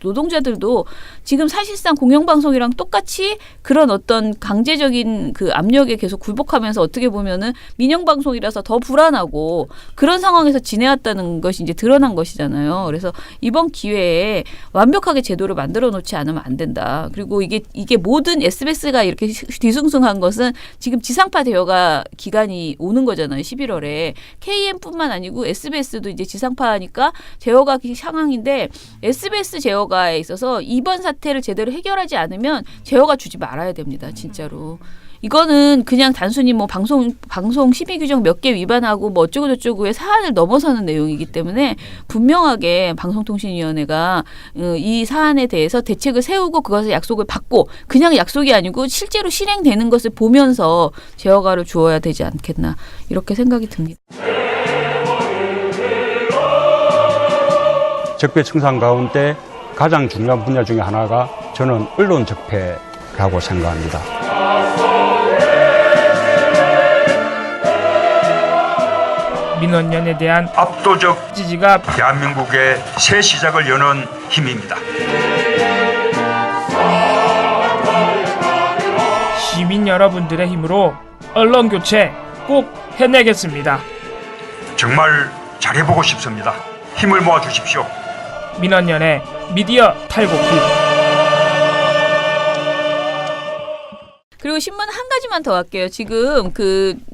노동자들도 지금 사실상 공영방송이랑 똑같이 그런 어떤 강제적인 그 압력에 계속 굴복하면서 어떻게 보면은 민영방송이라서 더 불안하고 그런 상황에서 지내왔다는 것이 이제 드러난 것이잖아요. 그래서 이번 기회에 완벽하게 제도를 만들어 놓지 않으면 안 된다. 그리고 이게 모든 SBS가 이렇게 뒤숭숭한 것은 지금 지상파 대여가 기간이 오는 거잖아요. 11월에. KM뿐만 아니고 SBS도 이제 지상파니까 보니까 제어가 상황인데 SBS 제어가에 있어서 이번 사태를 제대로 해결하지 않으면 제어가 주지 말아야 됩니다. 진짜로. 이거는 그냥 단순히 뭐 방송 심의 규정 몇 개 위반하고 뭐 어쩌고 저쩌고의 사안을 넘어서는 내용이기 때문에 분명하게 방송통신위원회가 이 사안에 대해서 대책을 세우고 그것을 약속을 받고 그냥 약속이 아니고 실제로 실행되는 것을 보면서 제어가를 주어야 되지 않겠나 이렇게 생각이 듭니다. 적폐 청산 가운데 가장 중요한 분야 중에 하나가 저는 언론 적폐라고 생각합니다. 민원연에 대한 압도적 지지가 대한민국의 새 시작을 여는 힘입니다. 시민 여러분들의 힘으로 언론 교체 꼭 해내겠습니다. 정말 잘해보고 싶습니다. 힘을 모아 주십시오. 민원연의 미디어 탈곡기. 그리고 신문 한 가지만 더 할게요. 지금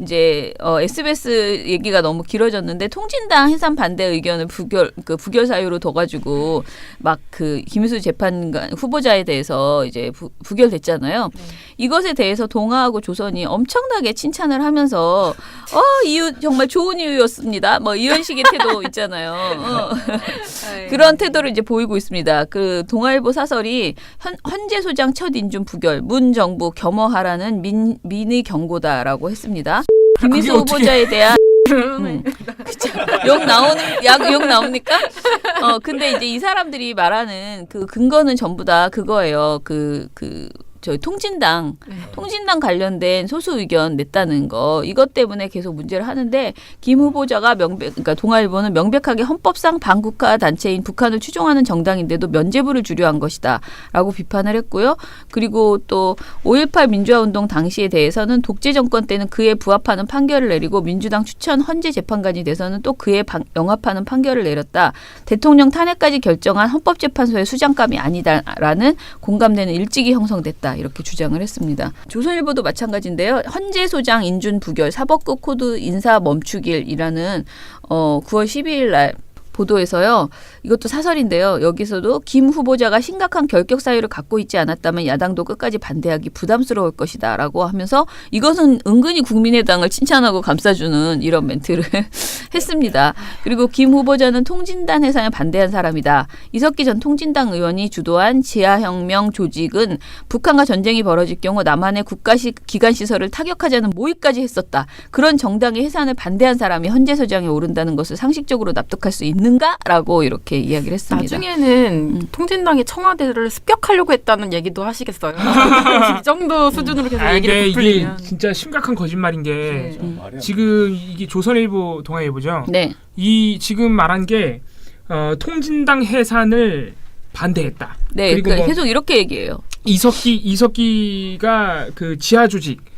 이제 SBS 얘기가 너무 길어졌는데 통진당 해산 반대 의견을 부결 사유로 둬가지고 막 김희수 재판관 후보자에 대해서 이제 부결됐잖아요. 이것에 대해서 동아하고 조선이 엄청나게 칭찬을 하면서 이유 정말 좋은 이유였습니다. 뭐 이런 식의 태도 있잖아요. 그런 태도를 이제 보이고 있습니다. 동아일보 사설이 헌재 소장 첫 인준 부결, 문 정부 겸허하라는 민의 경고다라고 했습니다. 김희수 후보자에 대한 욕 나옵니까? 근데 이제 이 사람들이 말하는 근거는 전부 다 그거예요. 저희 통진당 관련된 소수 의견 냈다는 거 이것 때문에 계속 문제를 하는데 김 후보자가 그러니까 동아일보는 명백하게 헌법상 반국가 단체인 북한을 추종하는 정당인데도 면죄부를 주려한 것이다라고 비판을 했고요. 그리고 또 5.18 민주화운동 당시에 대해서는 독재 정권 때는 그에 부합하는 판결을 내리고 민주당 추천 헌재 재판관이 돼서는 또 그에 영합하는 판결을 내렸다. 대통령 탄핵까지 결정한 헌법재판소의 수장감이 아니다라는 공감대는 일찍이 형성됐다. 이렇게 주장을 했습니다. 조선일보도 마찬가지인데요. 헌재 소장 인준 부결 사법급 코드 인사 멈추길이라는 9월 12일 날 보도에서요. 이것도 사설인데요. 여기서도 김 후보자가 심각한 결격 사유를 갖고 있지 않았다면 야당도 끝까지 반대하기 부담스러울 것이다 라고 하면서 이것은 은근히 국민의당을 칭찬하고 감싸주는 이런 멘트를 했습니다. 그리고 김 후보자는 통진당 해산에 반대한 사람이다. 이석기 전 통진당 의원이 주도한 지하혁명 조직은 북한과 전쟁이 벌어질 경우 남한의 기관시설을 타격하자는 모의까지 했었다. 그런 정당의 해산을 반대한 사람이 헌재소장에 오른다는 것을 상식적으로 납득할 수 있는가라고 이렇게 이야기를 했습니다. 나중에는 통진당이 청와대를 습격하려고 했다는 얘기도 하시겠어요. 이 정도 수준으로 계속 얘기를 부풀리면. 이게 진짜 심각한 거짓말인 게 지금 이게 조선일보 동아일보죠. 네. 이 지금 말한 게 통진당 해산을 반대했다. 네. 그리고 계속 이렇게 얘기해요. 이석기가 지하 조직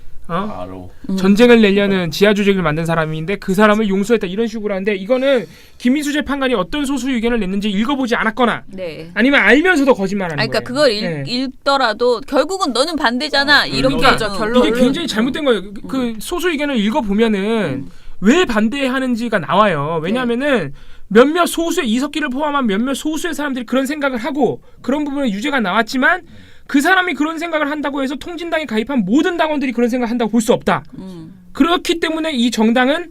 전쟁을 내려는 지하 조직을 만든 사람인데 그 사람을 용서했다 이런 식으로 하는데 이거는 김희수 재판관이 어떤 소수 의견을 냈는지 읽어보지 않았거나 아니면 알면서도 거짓말하는 거예요. 그러니까 그걸 읽더라도 결국은 너는 반대잖아 이런 거죠. 이게 굉장히 잘못된 거예요. 그 소수 의견을 읽어보면은 왜 반대하는지가 나와요. 왜냐하면은 몇몇 소수의 이석기를 포함한 몇몇 소수의 사람들이 그런 생각을 하고 그런 부분에 유죄가 나왔지만 그 사람이 그런 생각을 한다고 해서 통진당에 가입한 모든 당원들이 그런 생각을 한다고 볼 수 없다. 그렇기 때문에 이 정당은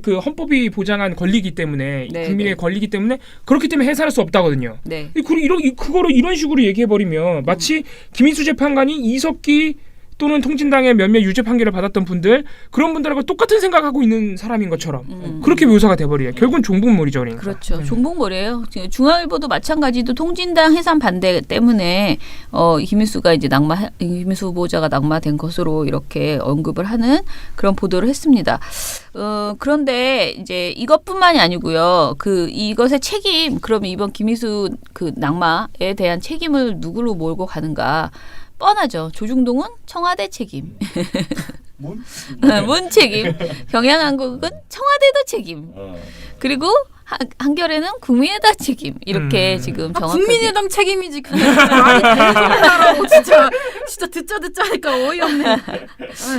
그 헌법이 보장한 권리이기 때문에 국민의 권리이기 때문에 그렇기 때문에 해산할 수 없다거든요. 그거를 이런 식으로 얘기해버리면 마치 김인수 재판관이 이석기 또는 통진당의 몇몇 유죄 판결을 받았던 분들 그런 분들하고 똑같은 생각하고 있는 사람인 것처럼 그렇게 묘사가 돼버려요. 결국은 종북몰이죠. 그러니까. 그렇죠. 종북몰이에요. 중앙일보도 마찬가지도 통진당 해산 반대 때문에 김희수 후보자가 낙마된 것으로 이렇게 언급을 하는 그런 보도를 했습니다. 그런데 이제 이것뿐만이 아니고요. 이것의 책임 그러면 이번 김희수 낙마에 대한 책임을 누구로 몰고 가는가? 뻔하죠. 조중동은 청와대 책임. 문 책임. 경양한국은 청와대도 책임. 그리고 한겨레는 국민의당 책임 이렇게 지금 정확하게 국민의당 책임이지 그냥 말이 되는 진짜 듣자 하니까 어이없네.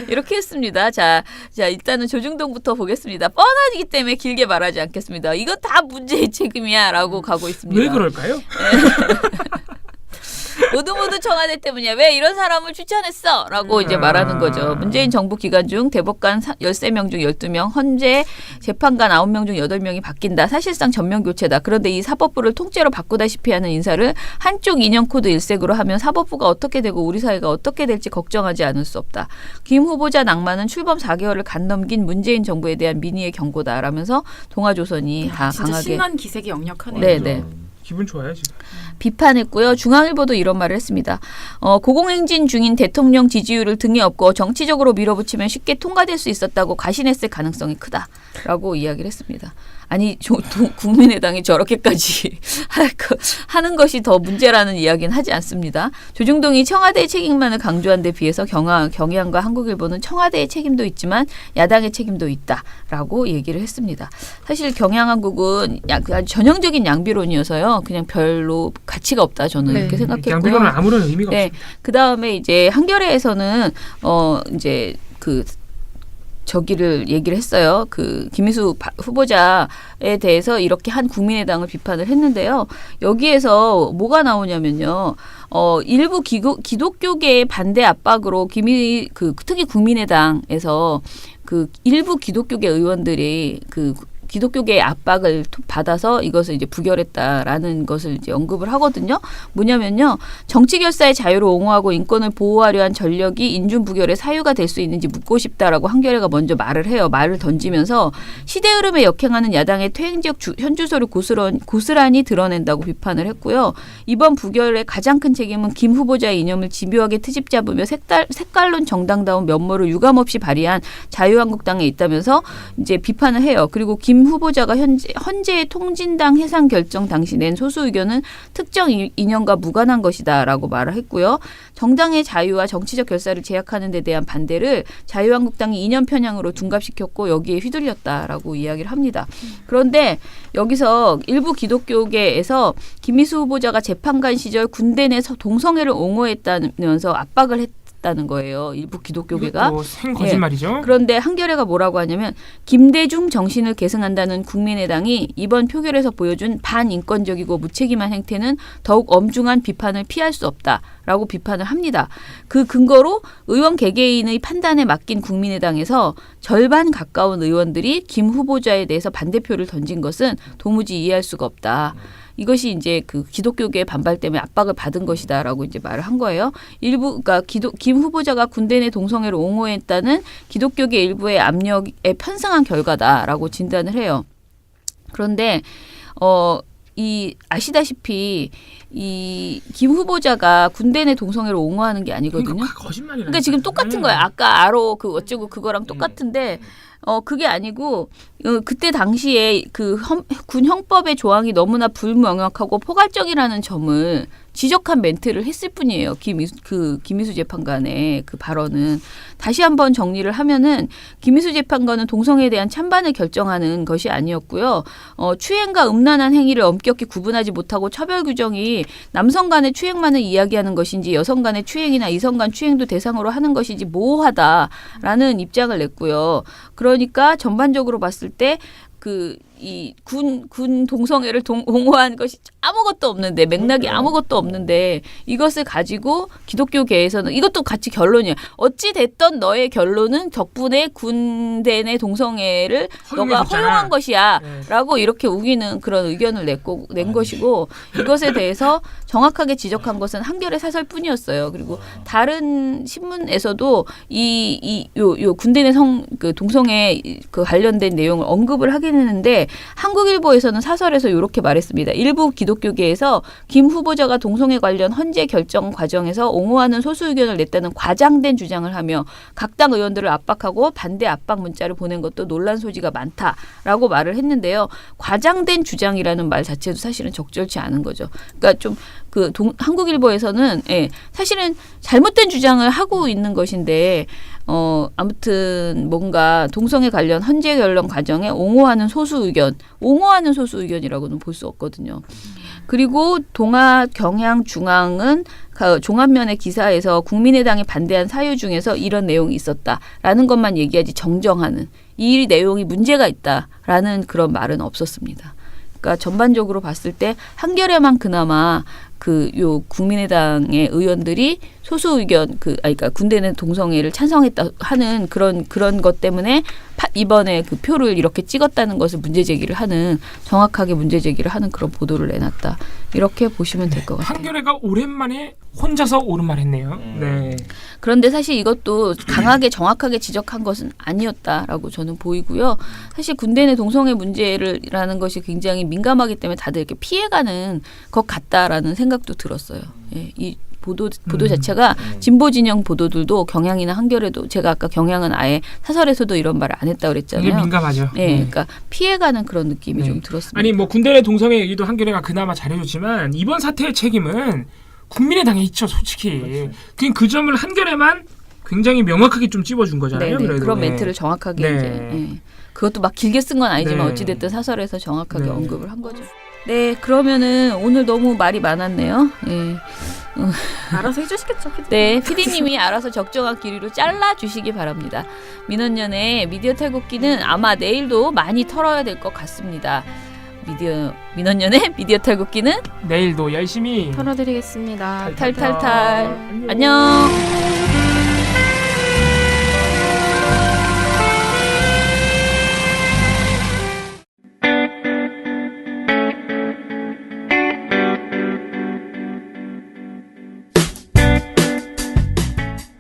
이렇게 했습니다. 자 일단은 조중동부터 보겠습니다. 뻔하기 때문에 길게 말하지 않겠습니다. 이건 다 문재인 책임이야라고 가고 있습니다. 왜 그럴까요? 모두 청와대 때문이야. 왜 이런 사람을 추천했어? 라고 이제 말하는 거죠. 문재인 정부 기간 중 대법관 13명 중 12명, 헌재 재판관 9명 중 8명이 바뀐다. 사실상 전면 교체다. 그런데 이 사법부를 통째로 바꾸다시피 하는 인사를 한쪽 인형 코드 일색으로 하면 사법부가 어떻게 되고 우리 사회가 어떻게 될지 걱정하지 않을 수 없다. 김 후보자 낭만은 출범 4개월을 간 넘긴 문재인 정부에 대한 민의의 경고다라면서 동아조선이 다 진짜 강하게 신난 기색이 역력하네요. 네네. 기분 좋아요 지금. 비판했고요. 중앙일보도 이런 말을 했습니다. 고공행진 중인 대통령 지지율을 등에 업고 정치적으로 밀어붙이면 쉽게 통과될 수 있었다고 가신했을 가능성이 크다라고 이야기를 했습니다. 아니 국민의당이 저렇게까지 하는 것이 더 문제라는 이야기는 하지 않습니다. 조중동이 청와대의 책임만을 강조한 데 비해서 경향과 한국일보는 청와대의 책임도 있지만 야당의 책임도 있다라고 얘기를 했습니다. 사실 경향한국은 아주 전형적인 양비론이어서요. 그냥 별로 가치가 없다 저는 이렇게 생각했고요. 양비론은 아무런 의미가 없습니다. 그 다음에 이제 한겨레에서는 이제 저기를 얘기를 했어요. 그 김희수 후보자에 대해서 이렇게 한 국민의당을 비판을 했는데요. 여기에서 뭐가 나오냐면요. 일부 기독교계의 반대 압박으로 특히 국민의당에서 그 일부 기독교계 의원들이 기독교계의 압박을 받아서 이것을 이제 부결했다라는 것을 이제 언급을 하거든요. 뭐냐면요. 정치 결사의 자유를 옹호하고 인권을 보호하려 한 전력이 인준 부결의 사유가 될 수 있는지 묻고 싶다라고 한겨레가 먼저 말을 해요. 말을 던지면서 시대 흐름에 역행하는 야당의 퇴행지역 현주소를 고스란히 드러낸다고 비판을 했고요. 이번 부결의 가장 큰 책임은 김 후보자의 이념을 집요하게 트집 잡으며 색깔론 정당다운 면모를 유감없이 발휘한 자유한국당에 있다면서 이제 비판을 해요. 그리고 김 후보자가 헌재의 통진당 해산 결정 당시 낸 소수 의견은 특정 이념과 무관한 것이다라고 말을 했고요. 정당의 자유와 정치적 결사를 제약하는 데 대한 반대를 자유한국당이 이념 편향으로 둔갑시켰고 여기에 휘둘렸다라고 이야기를 합니다. 그런데 여기서 일부 기독교계에서 김희수 후보자가 재판관 시절 군대 내에서 동성애를 옹호했다면서 압박을 했다는 거예요. 일부 기독교계가. 생거짓말이죠. 그런데 한겨레가 뭐라고 하냐면 김대중 정신을 계승한다는 국민의당이 이번 표결에서 보여준 반인권적이고 무책임한 행태는 더욱 엄중한 비판을 피할 수 없다라고 비판을 합니다. 그 근거로 의원 개개인의 판단에 맡긴 국민의당에서 절반 가까운 의원들이 김 후보자에 대해서 반대표를 던진 것은 도무지 이해할 수가 없다. 이것이 이제 그 기독교계의 반발 때문에 압박을 받은 것이다라고 이제 말을 한 거예요. 그러니까 김 후보자가 군대 내 동성애를 옹호했다는 기독교계 일부의 압력에 편승한 결과다라고 진단을 해요. 그런데 아시다시피 이 김 후보자가 군대 내 동성애를 옹호하는 게 아니거든요. 그러니까 지금 똑같은 거예요. 아까 어쩌고 그거랑 똑같은데 그게 아니고 그때 당시에 군 형법의 조항이 너무나 불명확하고 포괄적이라는 점을 지적한 멘트를 했을 뿐이에요. 김희수 재판관의 그 발언은. 다시 한번 정리를 하면은 김희수 재판관은 동성애에 대한 찬반을 결정하는 것이 아니었고요. 추행과 음란한 행위를 엄격히 구분하지 못하고 처벌 규정이 남성 간의 추행만을 이야기하는 것인지 여성 간의 추행이나 이성 간 추행도 대상으로 하는 것인지 모호하다라는 입장을 냈고요. 그러니까 전반적으로 봤을 때 군 동성애를 옹호한 것이 아무것도 없는데 맥락이 아무것도 없는데 이것을 가지고 기독교계에서는 이것도 같이 결론이야. 어찌 됐던 너의 결론은 덕분에 군대 내 동성애를 너가 허용한 것이야라고 이렇게 우기는 그런 의견을 낸 것이고 이것에 대해서 정확하게 지적한 것은 한겨레 사설뿐이었어요. 그리고 다른 신문에서도 요 군대 내 동성애 관련된 내용을 언급을 하긴 했는데 한국일보에서는 사설에서 이렇게 말했습니다. 일부 기독교계에서 김 후보자가 동성애 관련 헌재 결정 과정에서 옹호하는 소수 의견을 냈다는 과장된 주장을 하며 각 당 의원들을 압박하고 반대 압박 문자를 보낸 것도 논란 소지가 많다라고 말을 했는데요. 과장된 주장이라는 말 자체도 사실은 적절치 않은 거죠. 그러니까 좀 한국일보에서는 사실은 잘못된 주장을 하고 있는 것인데 아무튼 뭔가 동성애 관련 헌재 결론 과정에 옹호하는 소수 의견이라고는 볼 수 없거든요. 그리고 동아, 경향, 중앙은 종합면의 기사에서 국민의당이 반대한 사유 중에서 이런 내용이 있었다라는 것만 얘기하지 정정하는 이 내용이 문제가 있다라는 그런 말은 없었습니다. 그러니까 전반적으로 봤을 때 한겨레만 그나마 요 국민의당의 의원들이 소수 의견 그러니까 군대 내 동성애를 찬성했다 하는 그런 것 때문에 이번에 그 표를 이렇게 찍었다는 것을 정확하게 문제 제기를 하는 그런 보도를 내놨다. 이렇게 보시면 될 것 같아요. 한겨레가 오랜만에 혼자서 옳은 말 했네요. 네. 그런데 사실 이것도 강하게 정확하게 지적한 것은 아니었다라고 저는 보이고요. 사실 군대 내 동성애 문제라는 것이 굉장히 민감하기 때문에 다들 이렇게 피해가는 것 같다라는 생각도 들었어요. 이 보도 자체가 진보 진영 보도들도 경향이나 한겨레도 제가 아까 경향은 아예 사설에서도 이런 말을 안 했다고 그랬잖아요. 이게 민감하죠. 그러니까 피해가는 그런 느낌이 좀 들었습니다. 아니 뭐 군대 내 동성애 얘기도 한겨레가 그나마 잘해줬지만 이번 사태의 책임은 국민의당에 있죠, 솔직히. 그 점을 한겨레만 굉장히 명확하게 좀 찝어준 거잖아요. 그래도. 그런 멘트를 정확하게 이제 그것도 막 길게 쓴 건 아니지만 어찌됐든 사설에서 정확하게 언급을 한 거죠. 네, 그러면은 오늘 너무 말이 많았네요. 알아서 해주시겠죠. 네, PD님이 알아서 적정한 길이로 잘라주시기 바랍니다. 민원연의 미디어 탈곡기는 아마 내일도 많이 털어야 될 것 같습니다. 민원연의 미디어 탈곡기는 내일도 열심히 털어드리겠습니다. 탈탈탈. 안녕.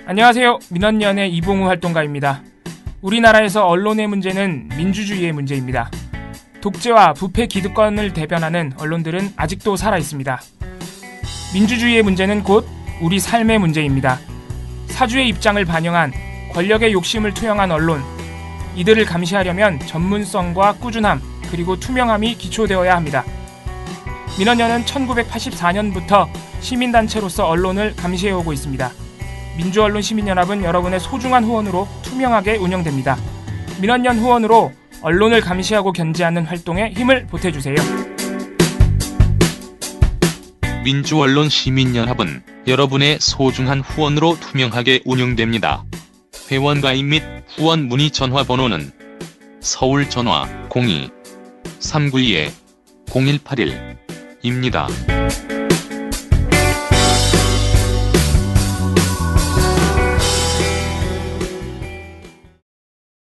안녕하세요. 민원연의 이봉우 활동가입니다. 우리나라에서 언론의 문제는 민주주의의 문제입니다. 독재와 부패 기득권을 대변하는 언론들은 아직도 살아있습니다. 민주주의의 문제는 곧 우리 삶의 문제입니다. 사주의 입장을 반영한 권력의 욕심을 투영한 언론, 이들을 감시하려면 전문성과 꾸준함 그리고 투명함이 기초되어야 합니다. 민원연은 1984년부터 시민단체로서 언론을 감시해오고 있습니다. 민주언론 시민연합은 여러분의 소중한 후원으로 투명하게 운영됩니다. 민원연 후원으로 언론을 감시하고 견제하는 활동에 힘을 보태주세요. 민주언론 시민연합은 여러분의 소중한 후원으로 투명하게 운영됩니다. 회원 가입 및 후원 문의 전화번호는 서울 전화 02-392-0181입니다.